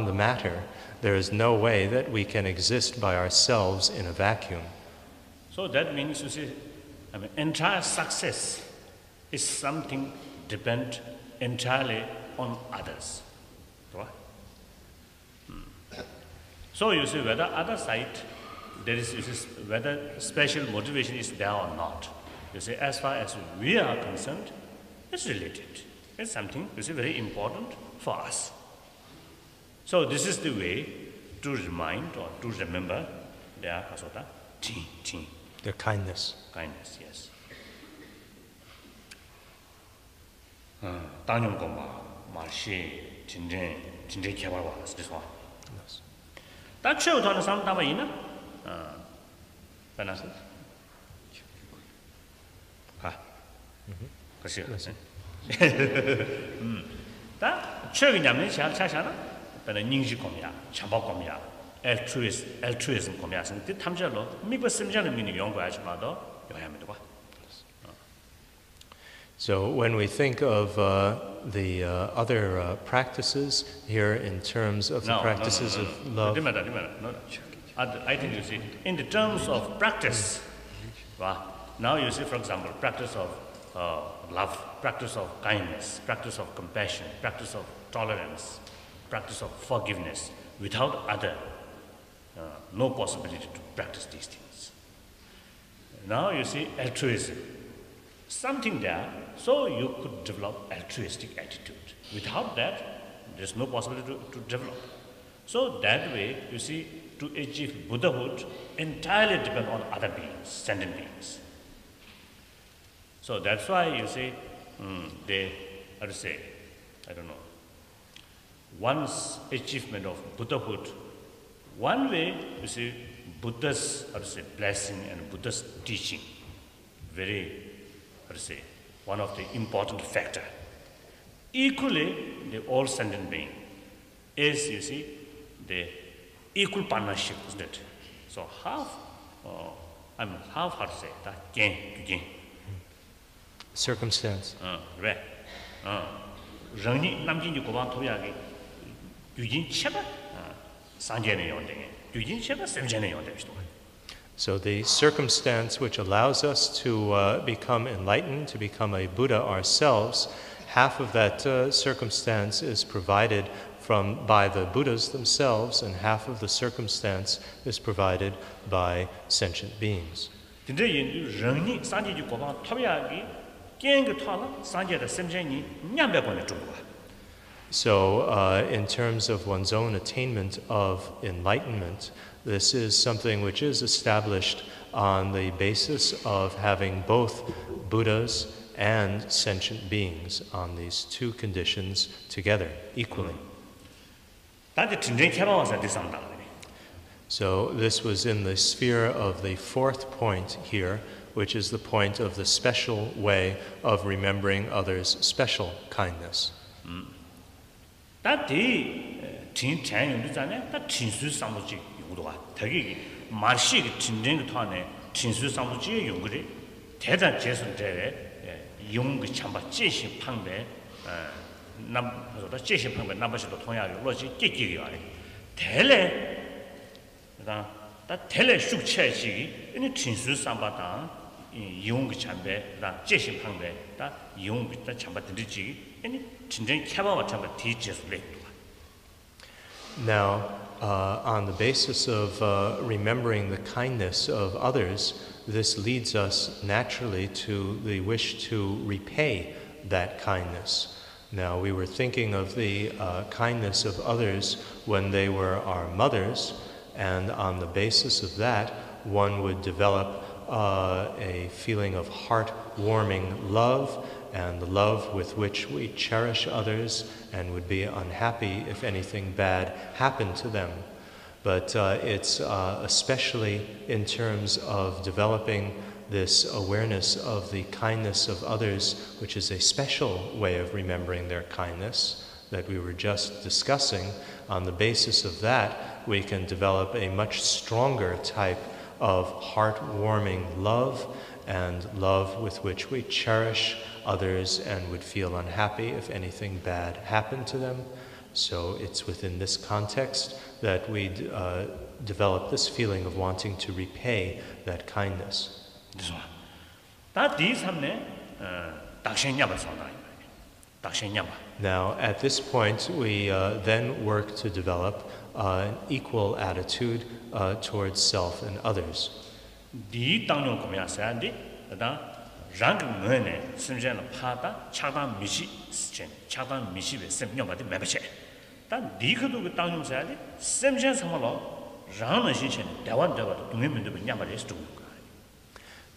the matter, there is no way that we can exist by ourselves in a vacuum. So that means, you see, entire success is something depend entirely on others. So you see whether other side there is whether special motivation is there or not. You see, as far as we are concerned, it's related. It's something you see very important for us. So this is the way to remind or to remember their kasota ting. Their kindness. Kindness, yes. 당용 공부 말시 진짜 개발 와서 됐어. 다 최우선의 사람 담아 있나? 변화서. 그렇지. 다 최근 냠는 샤샤나. 변화 인식 공이야, 참박 공이야, altruism 공이야. 근데 탐절로 미국 심장을 믿는 연구하지 마도 요야면 봐. So when we think of the other practices here in terms of the practices of love. I think you see, in the terms of practice, now you see, for example, practice of love, practice of kindness, practice of compassion, practice of tolerance, practice of forgiveness. Without other, no possibility to practice these things. Now you see altruism. Something there, so you could develop altruistic attitude. Without that, there's no possibility to develop. So that way, you see, to achieve Buddhahood entirely depend on other beings, sentient beings. So that's why you see, how to say, I don't know, one's achievement of Buddhahood, one way, you see, Buddha's, how to say, blessing and Buddha's teaching, very, how to say, one of the important factor. Equally, the all sentient being is, you see, the equal partnership, isn't it? So half, how to say, that gain. Circumstance. Right. Rangni namjin ko ban thoyagi yujin cheba sanjene yonde yujin cheba semjene yonde bisto. So the circumstance which allows us to become enlightened, to become a Buddha ourselves, half of that circumstance is provided by the Buddhas themselves, and half of the circumstance is provided by sentient beings. So in terms of one's own attainment of enlightenment, this is something which is established on the basis of having both Buddhas and sentient beings on these two conditions together, equally. So this was in the sphere of the fourth point here, which is the point of the special way of remembering others' special kindness. Now, on the basis of remembering the kindness of others, this leads us naturally to the wish to repay that kindness. Now, we were thinking of the kindness of others when they were our mothers, and on the basis of that, one would develop a feeling of heart-warming love, and the love with which we cherish others and would be unhappy if anything bad happened to them. But it's especially in terms of developing this awareness of the kindness of others, which is a special way of remembering their kindness that we were just discussing. On the basis of that, we can develop a much stronger type of heart-warming love, and love with which we cherish others and would feel unhappy if anything bad happened to them. So it's within this context that we develop this feeling of wanting to repay that kindness. Now, at this point, we then work to develop an equal attitude towards self and others.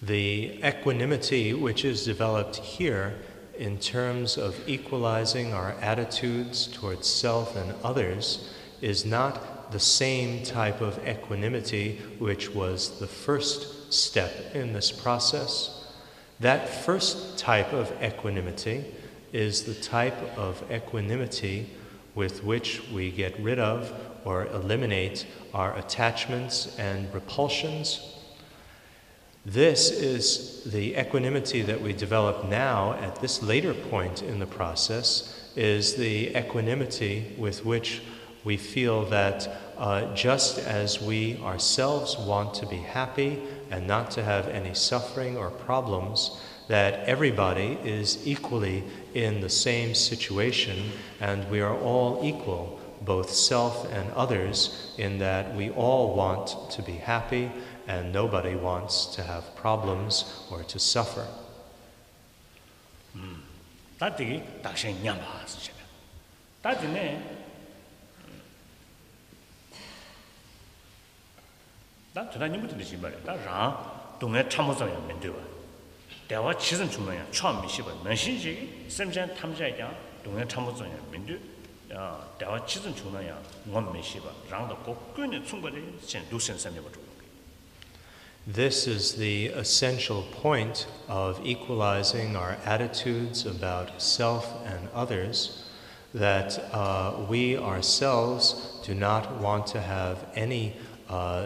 The equanimity which is developed here in terms of equalizing our attitudes towards self and others is not the same type of equanimity which was the first step in this process. That first type of equanimity is the type of equanimity with which we get rid of or eliminate our attachments and repulsions. This is the equanimity that we develop now at this later point in the process, is the equanimity with which we feel that just as we ourselves want to be happy and not to have any suffering or problems, that everybody is equally in the same situation, and we are all equal, both self and others, in that we all want to be happy and nobody wants to have problems or to suffer. This is the essential point of equalizing our attitudes about self and others, that we ourselves do not want to have any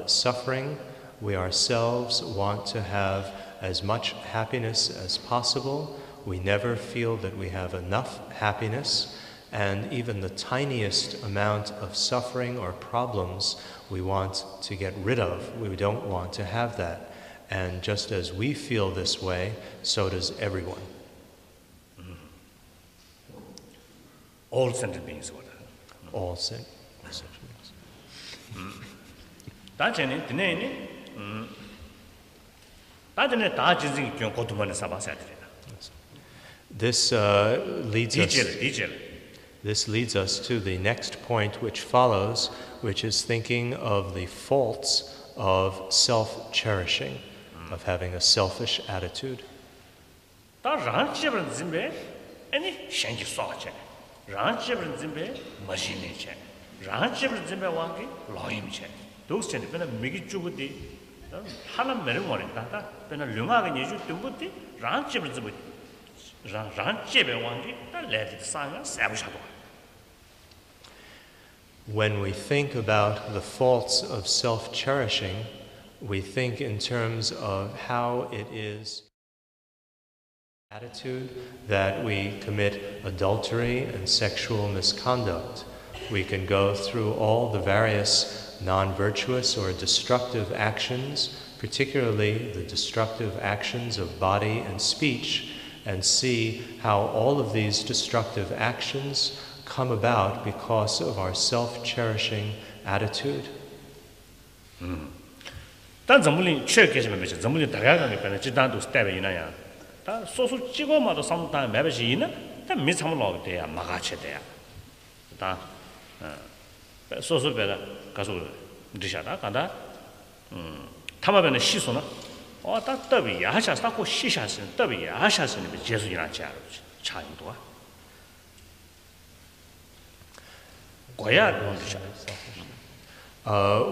suffering. We ourselves want to have as much happiness as possible. We never feel that we have enough happiness, and even the tiniest amount of suffering or problems we want to get rid of. We don't want to have that. And just as we feel this way, so does everyone. All sentient beings. All sentient beings. This leads us to the next point which follows, which is thinking of the faults of self-cherishing, of having a selfish attitude. 다 랑치브른 짐베 아니 샹기 쏘아체 랑치브른 짐베 마신이체 랑치브른 짐베 왕기 로임체 도스체니 베나 미기 주고디 하나 매는 거니까 베나 룡하게 예주 뜸부디 랑치브른 짐베 랑치베 왕기 다 레디 상가 세부샤도. When we think about the faults of self-cherishing, we think in terms of how it is attitude that we commit adultery and sexual misconduct. We can go through all the various non-virtuous or destructive actions, particularly the destructive actions of body and speech, and see how all of these destructive actions come about because of our self-cherishing attitude. 단 전문이 최계시면 되죠. 전문이 다가가게 되는 지단도 스텝이 있나야. 다 소소 찍어마도 상담 매버시 있나? 다 미참으로 돼야 막아쳐 돼야. 다 소소 배다 가서 드셔다 간다. 타마변의 시소나 다 더비 야샤스고 시샤스는 더비 야샤스는 제수이나 자로 차이도와.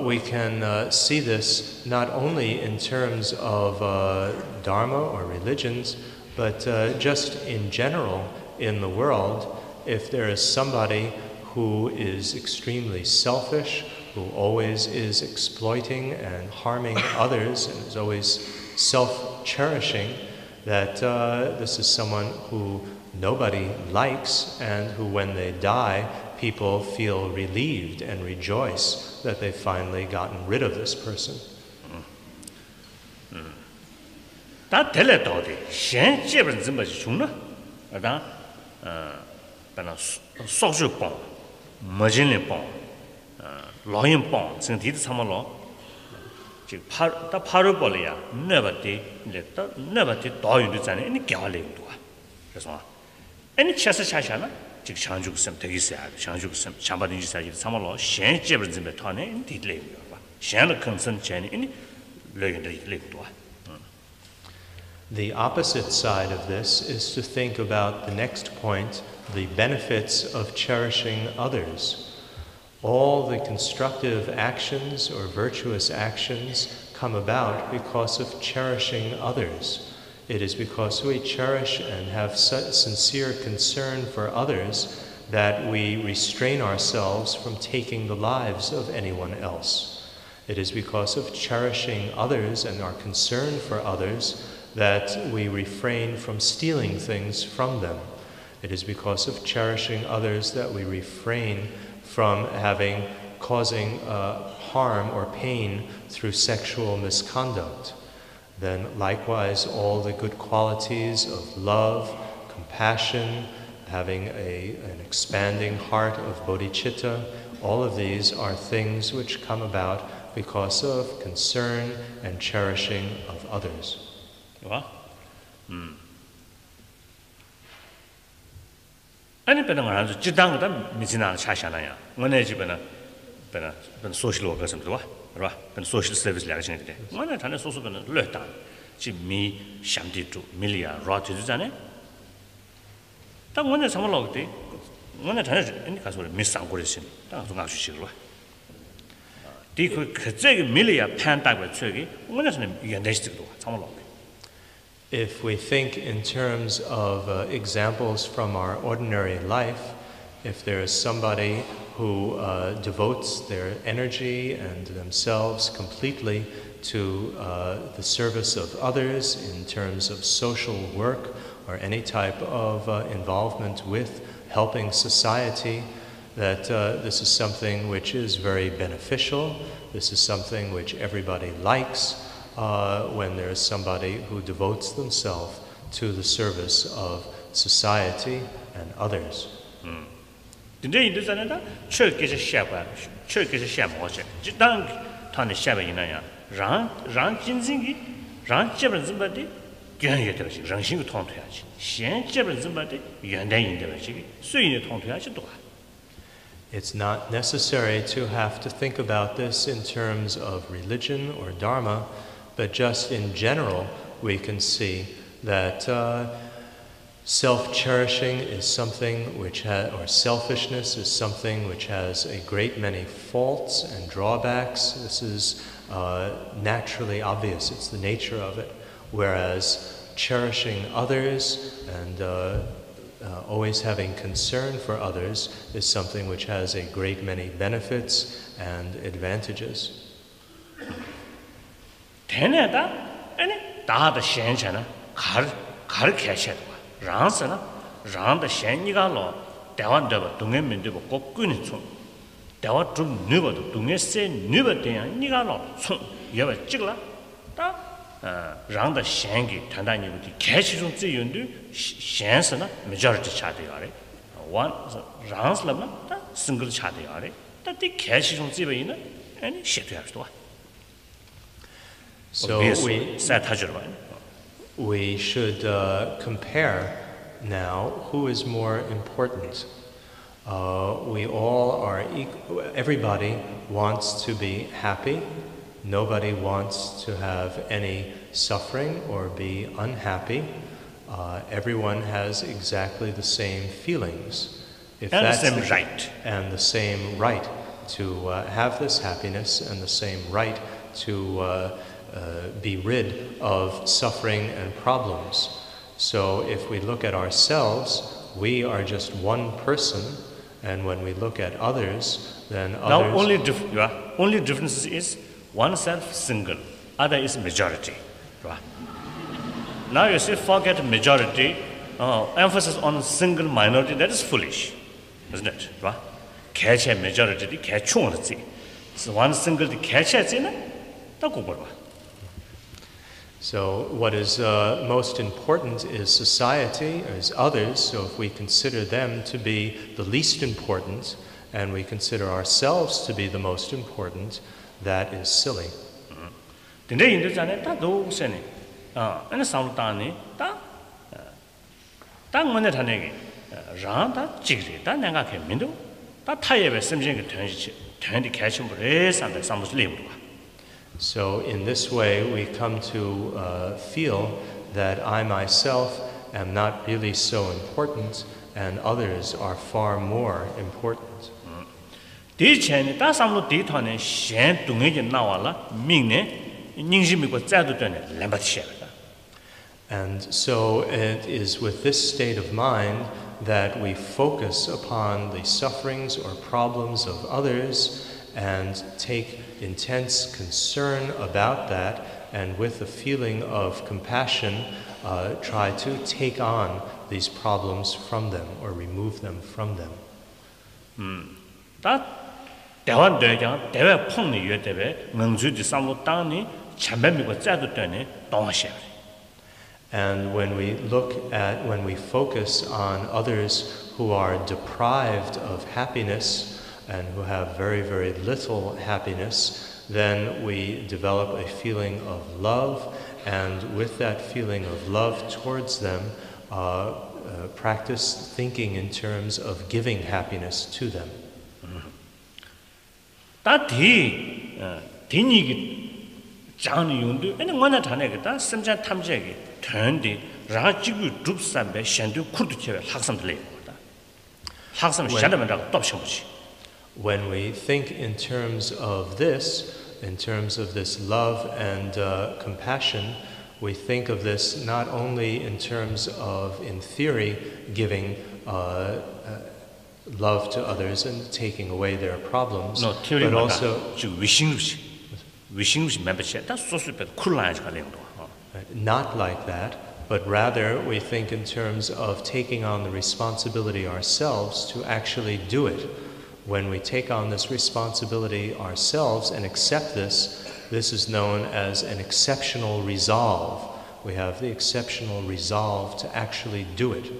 We can see this not only in terms of Dharma or religions, but just in general in the world. If there is somebody who is extremely selfish, who always is exploiting and harming others, and is always self-cherishing, that this is someone who nobody likes, and who when they die, people feel relieved and rejoice that they've finally gotten rid of this person. 다 텔레도디 현재는 좀 뭐지 중나? 다 바나 소주뽕 머진리뽕 로인뽕 생티드 참말로 지금 다 파르 벌이야 네버디 냈다 네버디 도윤도잖아 이 겨울에도 그래서 아니 차서 차샤나 즉 상주금 되게 있어야 상주금 잠바든지 사실 참말로 현재는 좀 터네 디레이요 봐 현의 컨선 전이 이 레인도 The opposite side of this is to think about the next point, the benefits of cherishing others. All the constructive actions or virtuous actions come about because of cherishing others. It is because we cherish and have sincere concern for others that we restrain ourselves from taking the lives of anyone else. It is because of cherishing others and our concern for others that we refrain from stealing things from them. It is because of cherishing others that we refrain from causing harm or pain through sexual misconduct. Then likewise all the good qualities of love, compassion, having an expanding heart of bodhicitta, all of these are things which come about because of concern and cherishing of others. 아니 배는 아주 지당다 미지나 차샤나야. 원래 집에는 배는 소셜 워커스 좀 봐. 배는 소셜 서비스 라고 생각돼. 원래 다른 소소배는 르다. 지미 샴디투 밀리아 로트즈잖아. 딱 원래 상관없을 때 원래 다른 인디 가서 미상 거리신. 딱 좀 아주 싫어. 디그 그저기 밀리아 판다고 저기 원래는 연대식도 상관없어. If we think in terms of examples from our ordinary life, if there is somebody who devotes their energy and themselves completely to the service of others in terms of social work or any type of involvement with helping society, that this is something which is very beneficial, this is something which everybody likes, when there is somebody who devotes themselves to the service of society and others. 근데 이들잖아요. 철께서 샤바, 철께서 샤모체. 지당 탄의 샤바이나야. 랑 진진기, 랑 제번 좀바디 견해 되지. 랑신이 통통해야지. 현 제번 좀바디 연대인 되지. 수인이 통통해야지 또. It's not necessary to have to think about this in terms of religion or dharma, but just in general, we can see that Self-cherishing is something which or selfishness is something which has a great many faults and drawbacks. This is naturally obvious. It's the nature of it. Whereas cherishing others and always having concern for others is something which has a great many benefits and advantages. Ransana, Randa Shanigalo, Dawan Deva, Dunga Mindibo, Kokunitsu, Dawa Drum Nuba, Dunga say Nuba Dea, Nigalo, you have a chigla, Randa Shangi, Tandani, catches on the Yundu, Shansana, majority chadiare, one Ranslama, single chadiare, that the catches on the and shit you have to. So we should compare now who is more important. We all are equal. Everybody wants to be happy. Nobody wants to have any suffering or be unhappy. Everyone has exactly the same feelings. And the same right. And the same right to have this happiness and the same right to be rid of suffering and problems. So if we look at ourselves, we are just one person, and when we look at others, then others... Now only difference is one self single, other is majority. Right? Now you see, forget majority, emphasis on single minority, that is foolish, isn't it? Right? Catch a majority, catch one. So one single catch a So what is most important is society, is others. So if we consider them to be the least important, and we consider ourselves to be the most important, that is silly. So in this way, we come to feel that I myself am not really so important, and others are far more important. And so it is with this state of mind that we focus upon the sufferings or problems of others and take intense concern about that, and with a feeling of compassion try to take on these problems from them or remove them from them. And when we focus on others who are deprived of happiness and who have very, very little happiness, then we develop a feeling of love, and with that feeling of love towards them, practice thinking in terms of giving happiness to them. When we think in terms of this love and compassion, we think of this not only in terms of, in theory, giving love to others and taking away their problems, but also not like that, but rather we think in terms of taking on the responsibility ourselves to actually do it. When we take on this responsibility ourselves and accept this, this is known as an exceptional resolve. We have the exceptional resolve to actually do it.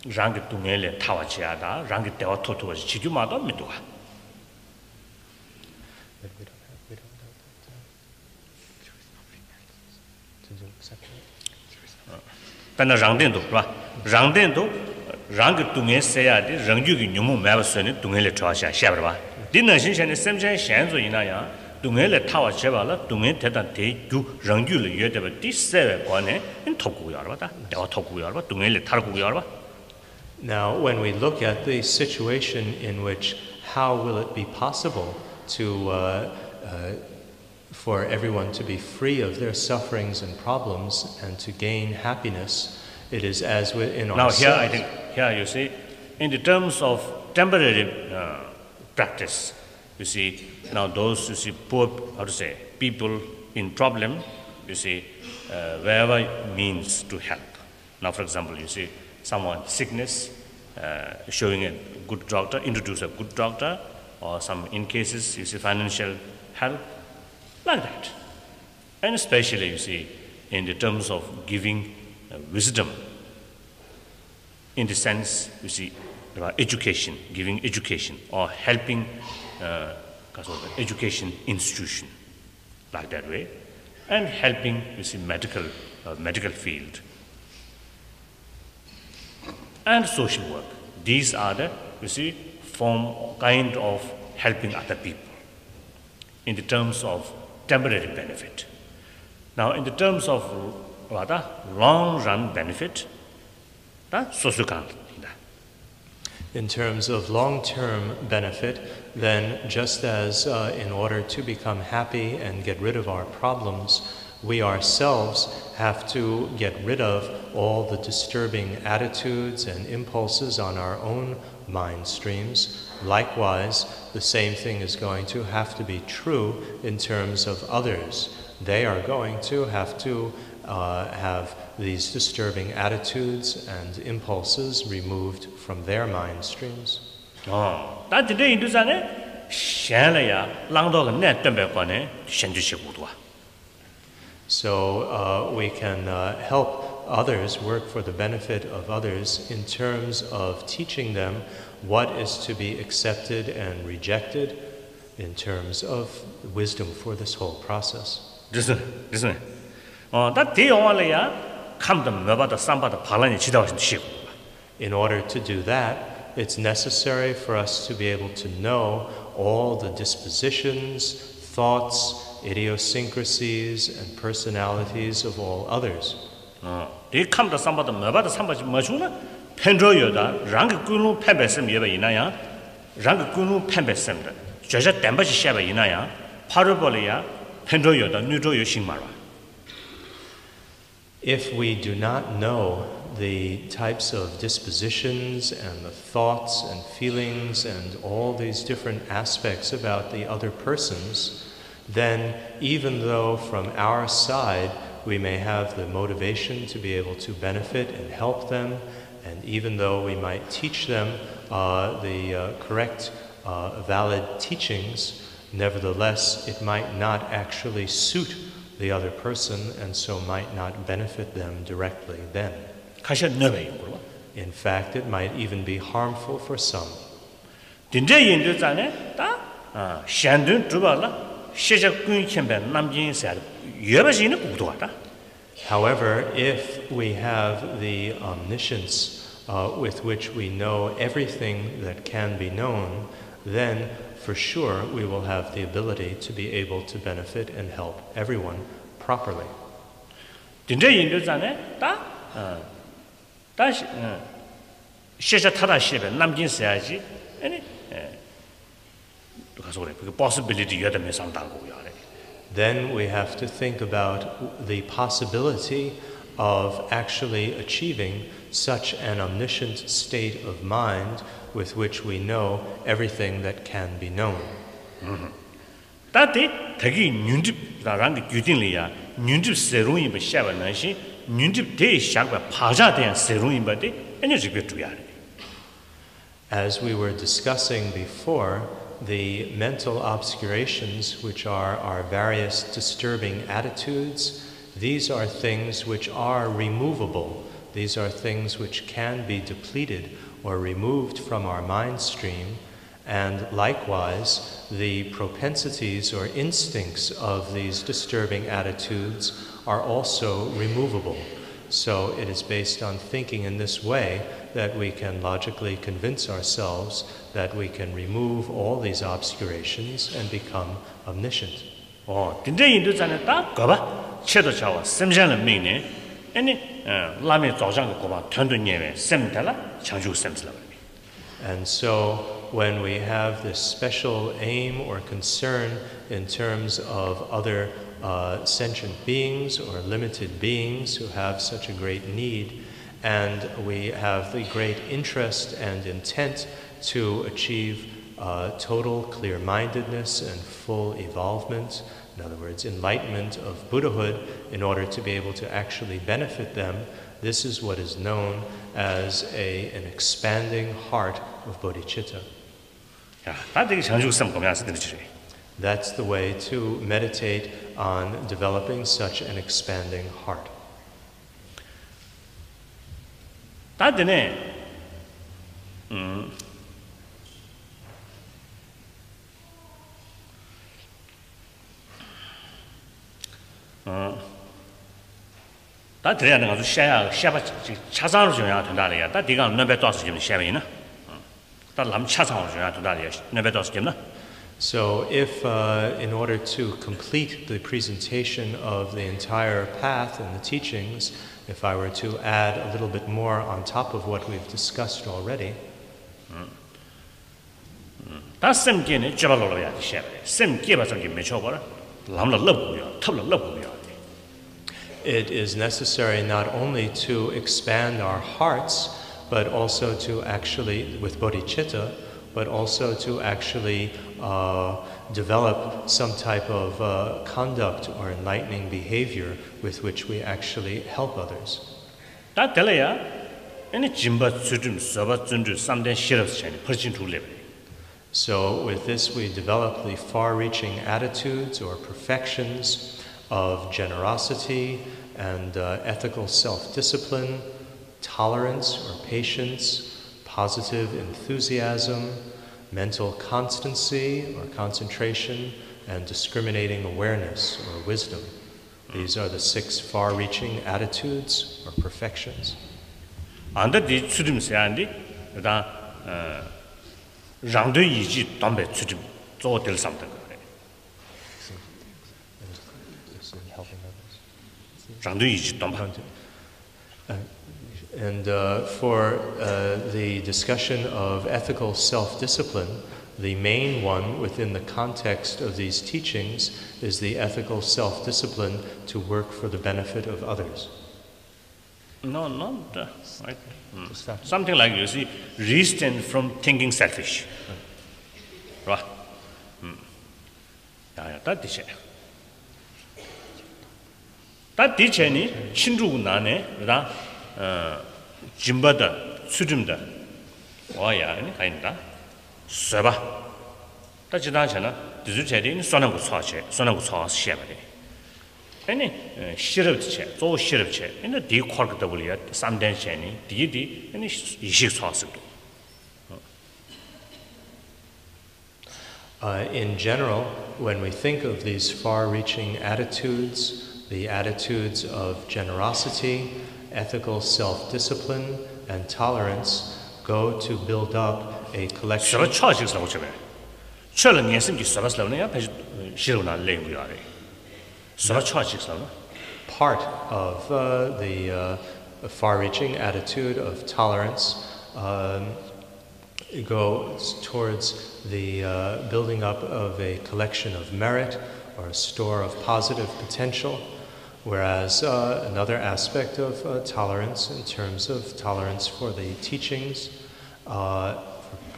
Rangi tungele tawachiada, rangi dewa totu was chidumado midua. Tana rangdendo, right? Rangdendo, rang tunge saya de rangju gi nyumu ma so ne tunge le chawa sha sha ba. Din na shin shan ne sem shan shan zo ina ya, tunge le tawa che ba la tunge te da de ju rangju le ye de ba di se ba ne in toku ya ba da. Da toku ya ba tunge le tar ku ya ba. Now, when we look at the situation in which how will it be possible to for everyone to be free of their sufferings and problems and to gain happiness, it is as within ourselves. Now here, I think, here you see, in the terms of temporary practice, you see, now those, you see, poor, how to say, people in problem, you see, wherever means to help. Now, for example, you see, someone sickness, showing a good doctor, introduce a good doctor, or some, in cases, you see, financial help, like that. And especially, you see, in the terms of giving wisdom, in the sense, you see, education, giving education, or helping education institution, like that way, and helping, you see, medical field, and social work. These are the, you see, kind of helping other people in the terms of temporary benefit. Now, in the terms of rather long-run benefit, in terms of long-term benefit, then just as in order to become happy and get rid of our problems, we ourselves have to get rid of all the disturbing attitudes and impulses on our own mind streams. Likewise, the same thing is going to have to be true in terms of others. They are going to have these disturbing attitudes and impulses removed from their mind streams. So we can help others, work for the benefit of others in terms of teaching them what is to be accepted and rejected in terms of wisdom for this whole process. In order to do that, it's necessary for us to be able to know all the dispositions, thoughts, idiosyncrasies, and personalities of all others. If we do not know the types of dispositions and the thoughts and feelings and all these different aspects about the other persons, then even though from our side we may have the motivation to be able to benefit and help them, and even though we might teach them the correct, valid teachings, nevertheless it might not actually suit the other person and so might not benefit them directly then. In fact, it might even be harmful for some. However, if we have the omniscience with which we know everything that can be known, then for sure we will have the ability to be able to benefit and help everyone properly. Then we have to think about the possibility of actually achieving such an omniscient state of mind with which we know everything that can be known. As we were discussing before, the mental obscurations, which are our various disturbing attitudes, these are things which are removable. These are things which can be depleted or removed from our mind stream, And likewise, the propensities or instincts of these disturbing attitudes are also removable. So it is based on thinking in this way that we can logically convince ourselves that we can remove all these obscurations and become omniscient. 딘데인도 전에 딱 가봐. 체도 차와 샘장은 미네. 아니 라면 조장도 고바 전도님의 샘달라 창조 샘슬라. And so when we have this special aim or concern in terms of other sentient beings or limited beings who have such a great need, and we have the great interest and intent to achieve total clear-mindedness and full evolvement, in other words, enlightenment of Buddhahood, in order to be able to actually benefit them, this is what is known as an expanding heart of bodhicitta. That's the way to meditate on developing such an expanding heart. 다 들어야 되는 것도 샤바 차상으로 줘야 된다래야. 다 네가 넘베 떠서 지금 샤베이나. 다 람 차상으로 줘야 된다래야. 넘베 떠서 지금나. So if in order to complete the presentation of the entire path and the teachings, if I were to add a little bit more on top of what we've discussed already, 다 샘게네 잡아로야 샤베. 샘게 봐서 게 메쳐거라. 람라 럽고요. 탑라 럽고요. it is necessary not only to expand our hearts, but also to actually, with bodhicitta, but also to actually develop some type of conduct or enlightening behavior with which we actually help others. So with this we develop the far-reaching attitudes or perfections of generosity and ethical self-discipline, tolerance or patience, positive enthusiasm, mental constancy or concentration, and discriminating awareness or wisdom. These are the 6 far-reaching attitudes or perfections. And for the discussion of ethical self-discipline, the main one within the context of these teachings is the ethical self-discipline to work for the benefit of others. No, not something like you see, restrain from thinking selfish. Right? Yeah, that is it. That is it. Chinru nane, da, jimbada, sudumda. Oh yeah, any kind of seba. That's the answer. This is it. Sonam go sache, sonam go sache, shebade. Any shirab che, so shirab che. In the deep quark double yet, some dance any, deity, any ishik sauce. In general, when we think of these far-reaching attitudes, the attitudes of generosity, ethical self-discipline, and tolerance go to build up a collection. Part of the far-reaching attitude of tolerance goes towards the building up of a collection of merit or a store of positive potential, whereas another aspect of tolerance, in terms of tolerance for the teachings, for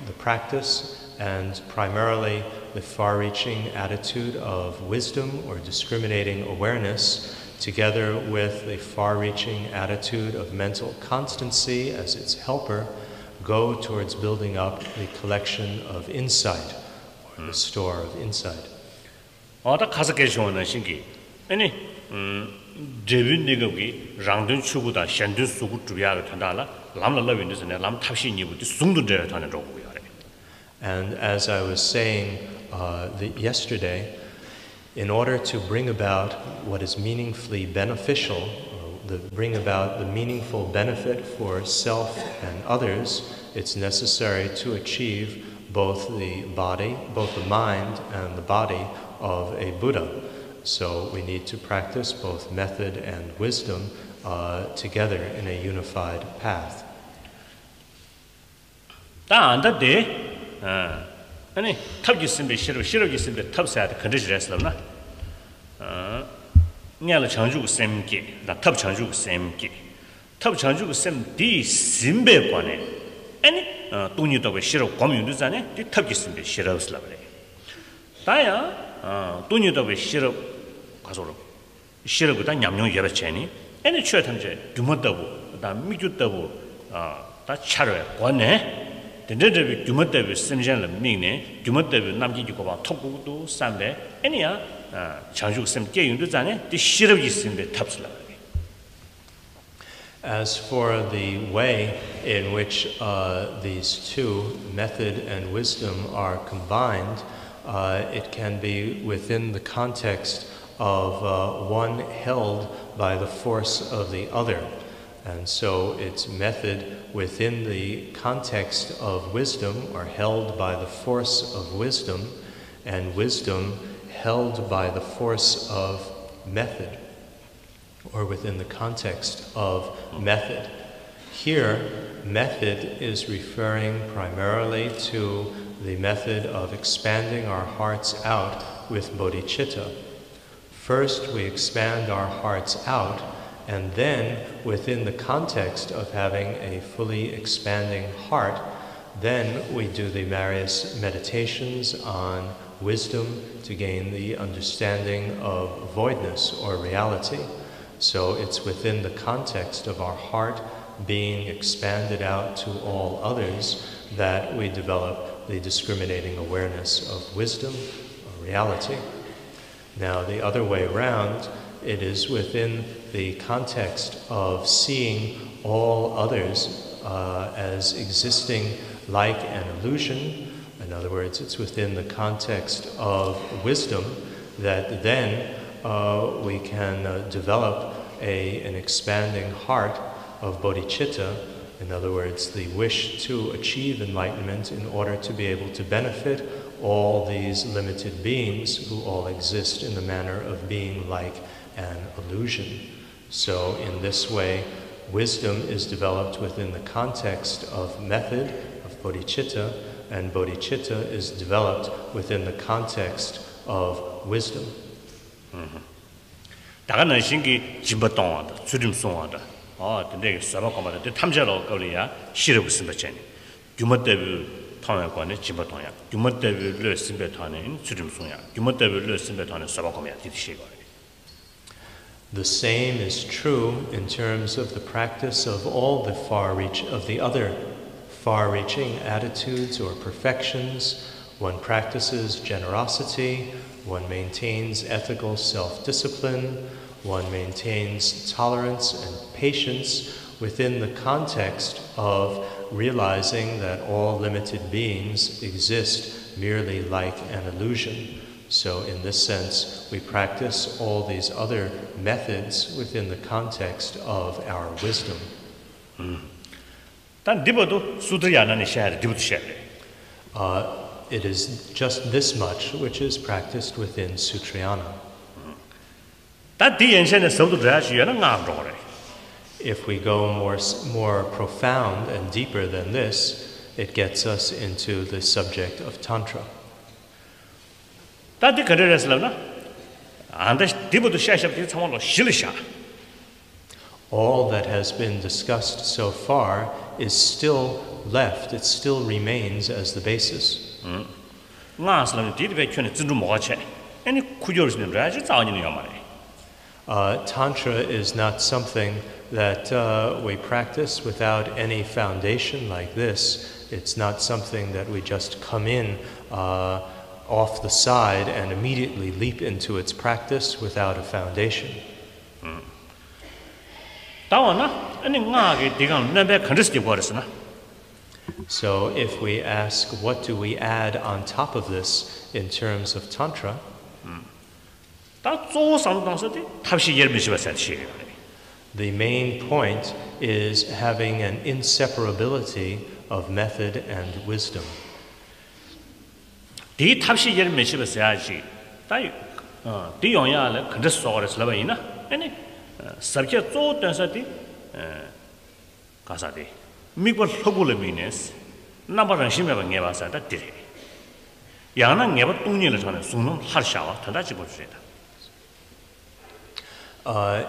the practice, and primarily the far-reaching attitude of wisdom or discriminating awareness, together with the far-reaching attitude of mental constancy as its helper, go towards building up the collection of insight, or the store of insight. And as I was saying yesterday, in order to bring about what is meaningfully beneficial, bring about the meaningful benefit for self and others, it's necessary to achieve both the mind and the body of a Buddha. So we need to practice both method and wisdom together in a unified path. 아니 탑기 심베 싫어기 심베 탑사야 컨디션했었나 냐를 장주고 셈기 탑 장주고 셈기 탑 장주고 셈디 심베 관에 아니 돈이도 왜 싫어 고민도 자네 디 탑기 심베 싫어스라 그래 다야 돈이도 왜 싫어 가서로 싫어보다 냠냠 열었잖니 아니 최탐제 두모다고 다 미주다고 다 차려 관에 The Jumatev Simjan Ming, Jumatev Namgikoba, Tokudu, Sambe, Enya, Chanju Sim Gay Zane, the Shirogis in the Tapsla. As for the way in which these two, method and wisdom, are combined, it can be within the context of one held by the force of the other. And so its method within the context of wisdom, or held by the force of wisdom, and wisdom held by the force of method, or within the context of method. Here, method is referring primarily to the method of expanding our hearts out with bodhicitta. First, we expand our hearts out, and then, within the context of having a fully expanding heart, then we do the various meditations on wisdom to gain the understanding of voidness or reality. So it's within the context of our heart being expanded out to all others that we develop the discriminating awareness of wisdom or reality. Now, the other way around, it is within the context of seeing all others as existing like an illusion. In other words, it's within the context of wisdom that then we can develop an expanding heart of bodhicitta. In other words, the wish to achieve enlightenment in order to be able to benefit all these limited beings who all exist in the manner of being like an illusion. So in this way, wisdom is developed within the context of method, of bodhicitta, and bodhicitta is developed within the context of wisdom. 다가는 신기 진버동한다, 주림송한다. 근데 사바고마다 탐자로 거리야 싫어 무슨 버전이. 규모대비 통역관의 진버동이야. 규모대비 르심베타는 주림송이야. 규모대비 르심베타는 사바고마야 디시고. The same is true in terms of the practice of all the other far-reaching attitudes or perfections. One practices generosity, one maintains ethical self-discipline, one maintains tolerance and patience within the context of realizing that all limited beings exist merely like an illusion. So in this sense, we practice all these other methods within the context of our wisdom. It is just this much which is practiced within Sutrayana. If we go more profound and deeper than this, it gets us into the subject of Tantra. All that has been discussed so far is still left, it still remains as the basis. Tantra is not something that we practice without any foundation like this. It's not something that we just come in off the side and immediately leap into its practice without a foundation. So if we ask, what do we add on top of this in terms of Tantra? The main point is having an inseparability of method and wisdom.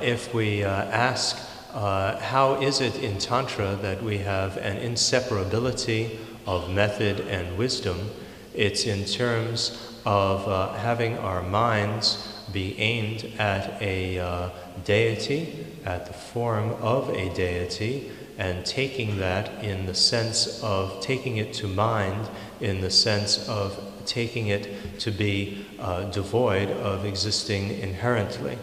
If we ask, how is it in Tantra that we have an inseparability of method and wisdom? It's in terms of having our minds be aimed at a deity, at the form of a deity, and taking that in the sense of taking it to mind, in the sense of taking it to be devoid of existing inherently.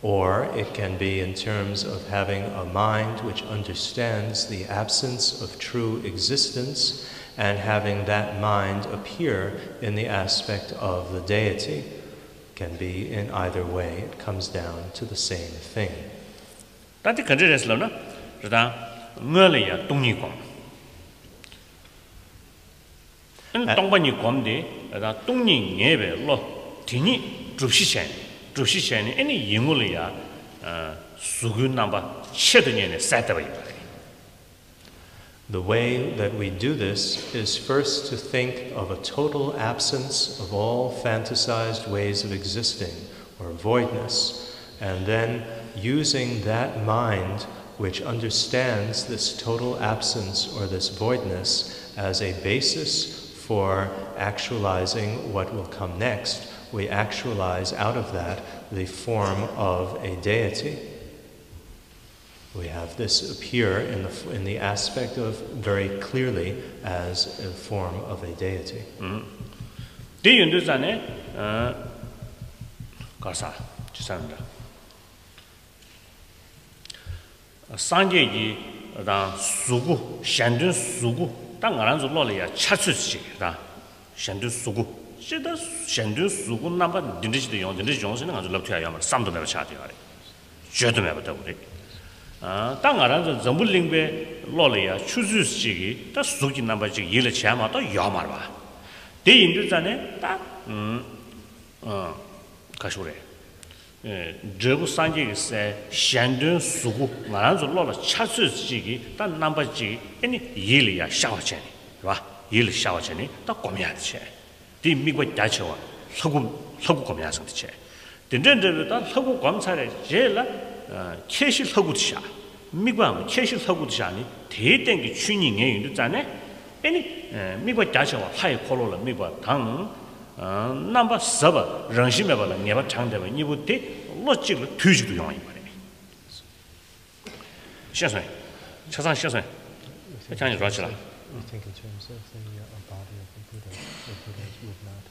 Or it can be in terms of having a mind which understands the absence of true existence and having that mind appear in the aspect of the deity. It can be in either way. It comes down to the same thing. The way that we do this is first to think of a total absence of all fantasized ways of existing, or voidness, and then using that mind which understands this total absence or this voidness as a basis for actualizing what will come next. We actualize out of that the form of a deity. We have this appear in the aspect of very clearly as a form of a deity. Sanjeji sugu shandun sugu tangaranzu lolya chatsuchi da shandun sugu shida shandun sugu namba dindichi de yong sin ngazu laptya yamar samdo me cha de yare jedo me ba de tangaranzu zambul lingbe lolya chuzuchi da sugi namba ji yele chama da yamar ba de indu zane da kashore 저부 산지에 샹든 수고 나란조 로라 차스지기 단 남바지 아니 일이야 샤워체니 봐 일 샤워체니 딱 고미야체 디 미고 다쳐와 서구 고미야서체 된된데 다 서구 검찰에 제라 캐실 서구디샤 미고 캐실 서구디샤니 대땡기 춘닝에 있잖아 아니 미고 다쳐와 하이 콜로라 미고 당 number 7 런심에 봐라 내가 장대면 이부터 로직을 뒤지도 용이 말이야. 시선. 차상 시선. 장이 좋았지라. We think in terms of the body of the Buddha. The Buddhas would not.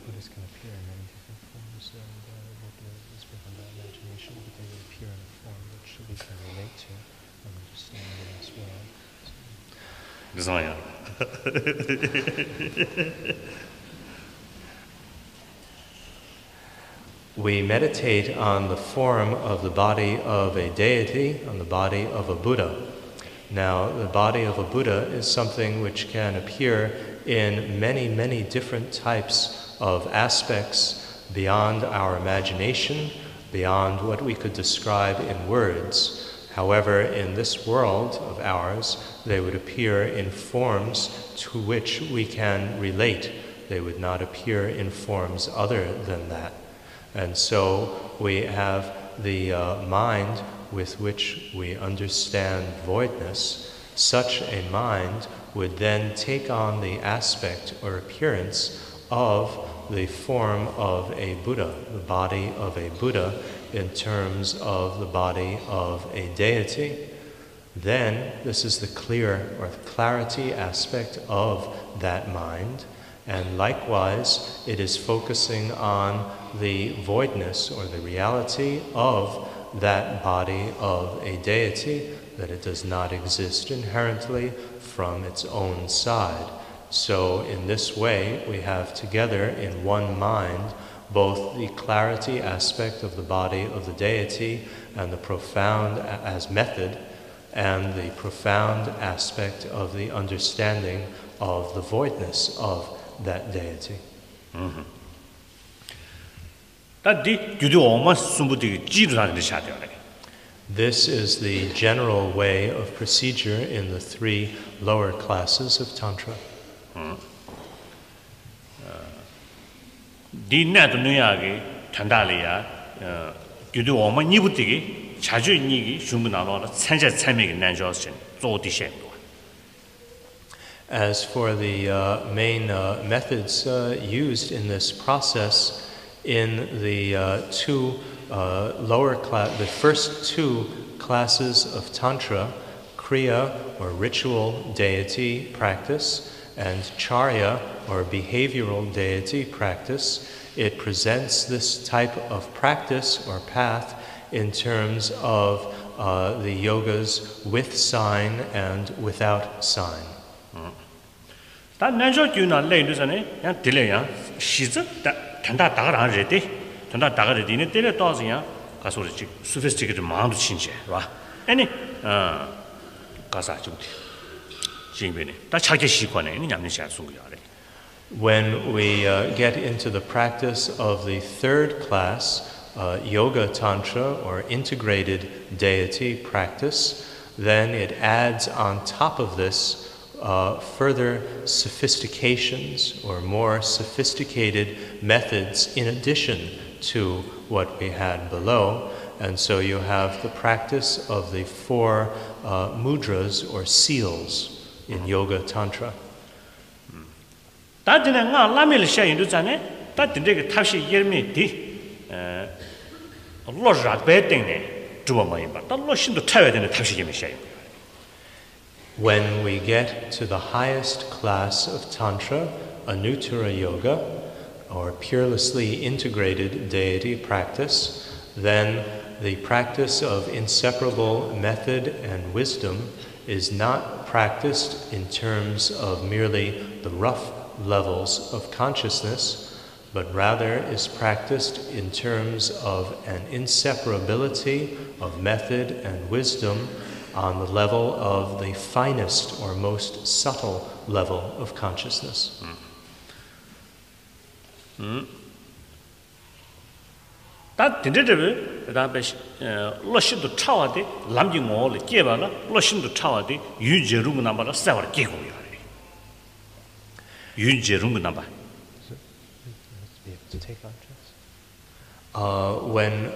Buddhas can appear in many different forms, and what is within the imagination, but they will appear in a form which we can relate to and understand as well. 무서워요. We meditate on the form of the body of a deity, on the body of a Buddha. Now, the body of a Buddha is something which can appear in many, many different types of aspects beyond our imagination, beyond what we could describe in words. However, in this world of ours, they would appear in forms to which we can relate. They would not appear in forms other than that. And so we have the mind with which we understand voidness. Such a mind would then take on the aspect or appearance of the form of a Buddha, the body of a Buddha in terms of the body of a deity. Then this is the clear or clarity aspect of that mind. And likewise, it is focusing on the voidness or the reality of that body of a deity, that it does not exist inherently from its own side. So in this way, we have together in one mind both the clarity aspect of the body of the deity and the profound as method, and the profound aspect of the understanding of the voidness of that deity. This is the general way of procedure in the three lower classes of Tantra. As for the main methods used in this process, in the the first two classes of Tantra, Kriya or ritual deity practice, and Charya or behavioral deity practice, it presents this type of practice or path in terms of the yogas with sign and without sign. When we get into the practice of the third class, Yoga Tantra or integrated deity practice, then it adds on top of this further sophistications or more sophisticated methods in addition to what we had below. And so you have the practice of the four mudras or seals in Yoga Tantra. When we get to the highest class of Tantra, Anuttara Yoga, or peerlessly integrated deity practice, then the practice of inseparable method and wisdom is not practiced in terms of merely the rough levels of consciousness, but rather is practiced in terms of an inseparability of method and wisdom on the level of the finest or most subtle level of consciousness. When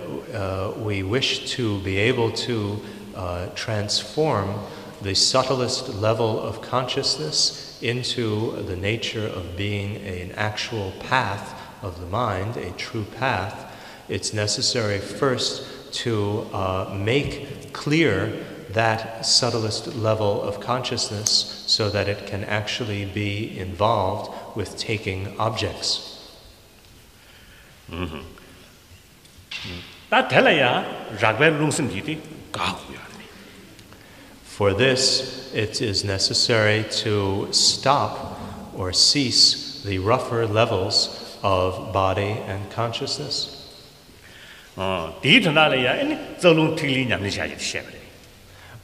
we wish to be able to transform the subtlest level of consciousness into the nature of being an actual path of the mind, a true path, it's necessary first to make clear that subtlest level of consciousness so that it can actually be involved with taking objects. For this, it is necessary to stop or cease the rougher levels of body and consciousness.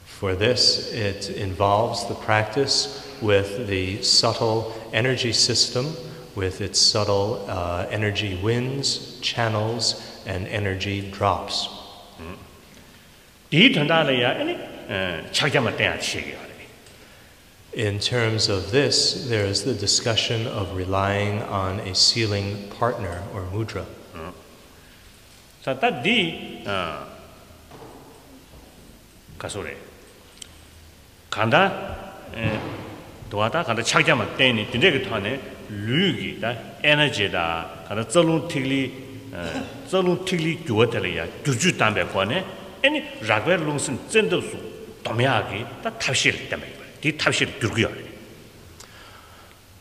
For this, it involves the practice with the subtle energy system, with its subtle energy winds, channels, and energy drops. In terms of this, there is the discussion of relying on a sealing partner or mudra.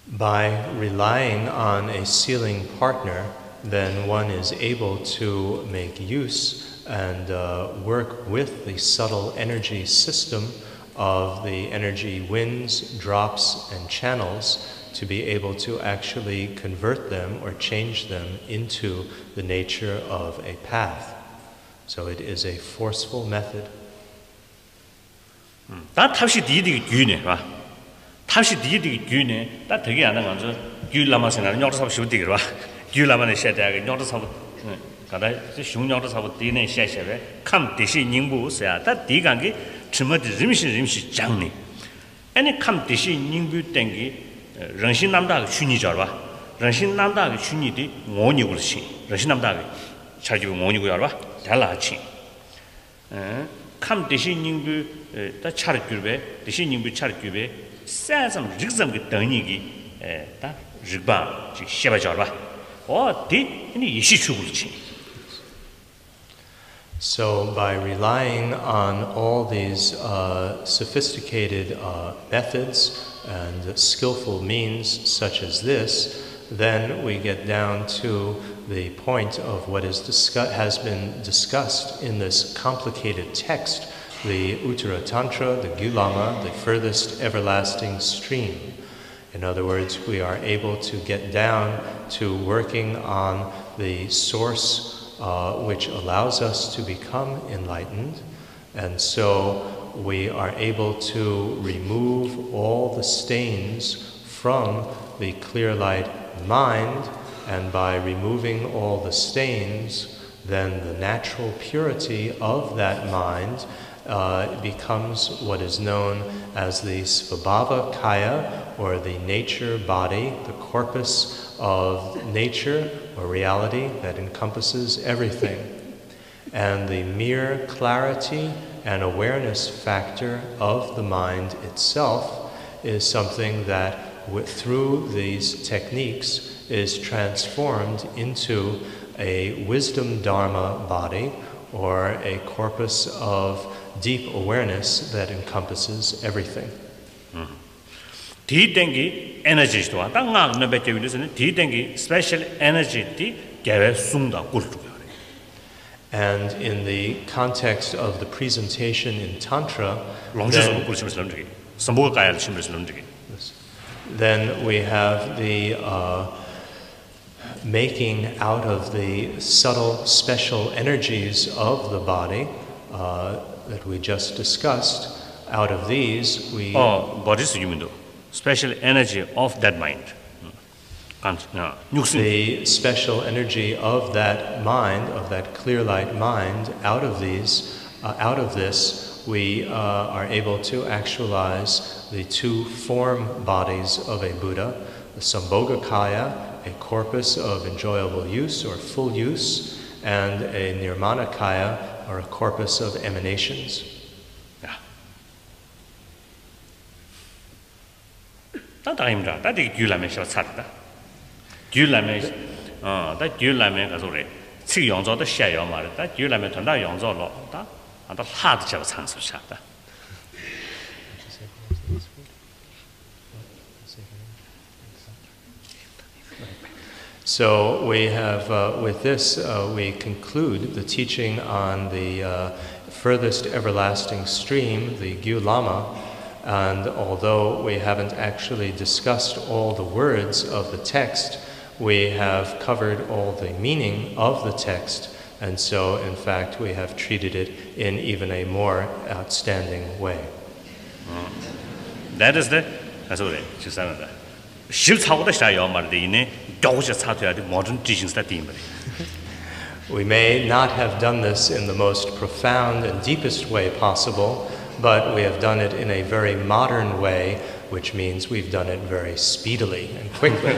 By relying on a sealing partner, then one is able to make use and work with the subtle energy system of the energy winds, drops, and channels to be able to actually convert them or change them into the nature of a path. So it is a forceful method. 다 탑시 디디 규네 봐. 탑시 디디 규네 다 되게 안 하는 거죠. 규라마스는 녀르서 쉬우디 봐. 규라마는 셔다가 녀르서 가다 슝녀르서 디네 셔셔베 캄 디시 닝부스야. 다 디간게 츠머디 림시 장니. 아니 캄 디시 닝부 땡기 런신 남다가 슈니죠 봐. 런신 남다가 슈니디 모니고르시. 런신 남다가 자기 모니고요 봐. 달라치. 캄 디시 닝부 다 차르규베 디시 닝부 차르규베 산삼 릭zam게 더니기 다 릭바 지 셔바죠 봐. 디 이 이시추고르치. So by relying on all these sophisticated methods and skillful means such as this, then we get down to the point of what has been discussed in this complicated text, the Uttaratantra, the Gyu-lama, the furthest everlasting stream. In other words, we are able to get down to working on the source which allows us to become enlightened, and so we are able to remove all the stains from the clear light mind, and by removing all the stains, then the natural purity of that mind becomes what is known as the svabhava kaya, or the nature body, the corpus of nature or reality that encompasses everything. And the mere clarity and awareness factor of the mind itself is something that through these techniques is transformed into a wisdom dharma body, or a corpus of deep awareness that encompasses everything. 디dengi energy sto ta nga no be tewi lesne didengi special energy di gewe sungda kultu. And in the context of the presentation in Tantra, then we have the making out of the subtle special energies of the body that we just discussed. Out of these we special energy of that mind. The special energy of that mind, of that clear light mind, out of this, we are able to actualize the two form bodies of a Buddha, the Sambhogakaya, a corpus of enjoyable use or full use, and a Nirmanakaya, or a corpus of emanations. So we have, with this, we conclude the teaching on the furthest everlasting stream, the Gyu-lama. And although we haven't actually discussed all the words of the text, we have covered all the meaning of the text, and so in fact we have treated it in even a more outstanding way. That is the modern teachings that we may not have done this in the most profound and deepest way possible, but we have done it in a very modern way, which means we've done it very speedily and quickly.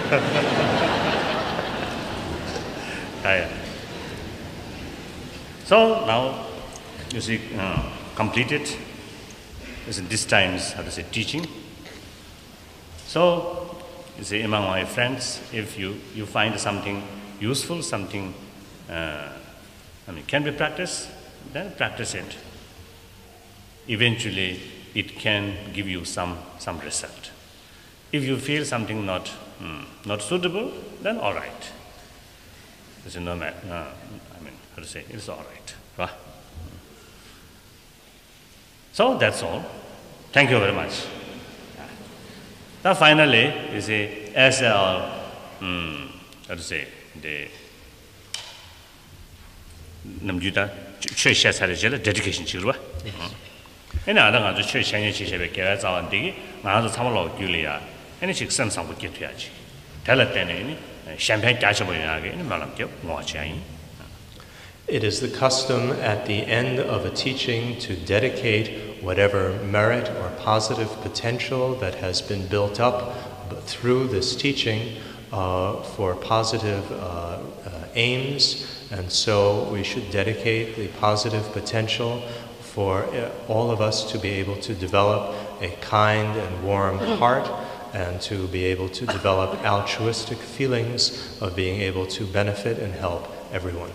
So now, you see, completed this time's, teaching. So, you see, among my friends, if you find something useful, something can be practiced, then practice it. Eventually, it can give you some result. If you feel something not suitable, then all right. There's no matter. It's all right. Right? So that's all. Thank you very much. Now finally, you see, as how to say, the Namjuda church has had a dedication to and I don't know church and she have a gas on the Mother Tamalo Julia, and she sends some would get to Yachi. Tell it then, champagne catchable in Malam, watching. It is the custom at the end of a teaching to dedicate whatever merit or positive potential that has been built up through this teaching for positive aims, and so we should dedicate the positive potential for all of us to be able to develop a kind and warm heart and to be able to develop altruistic feelings of being able to benefit and help everyone.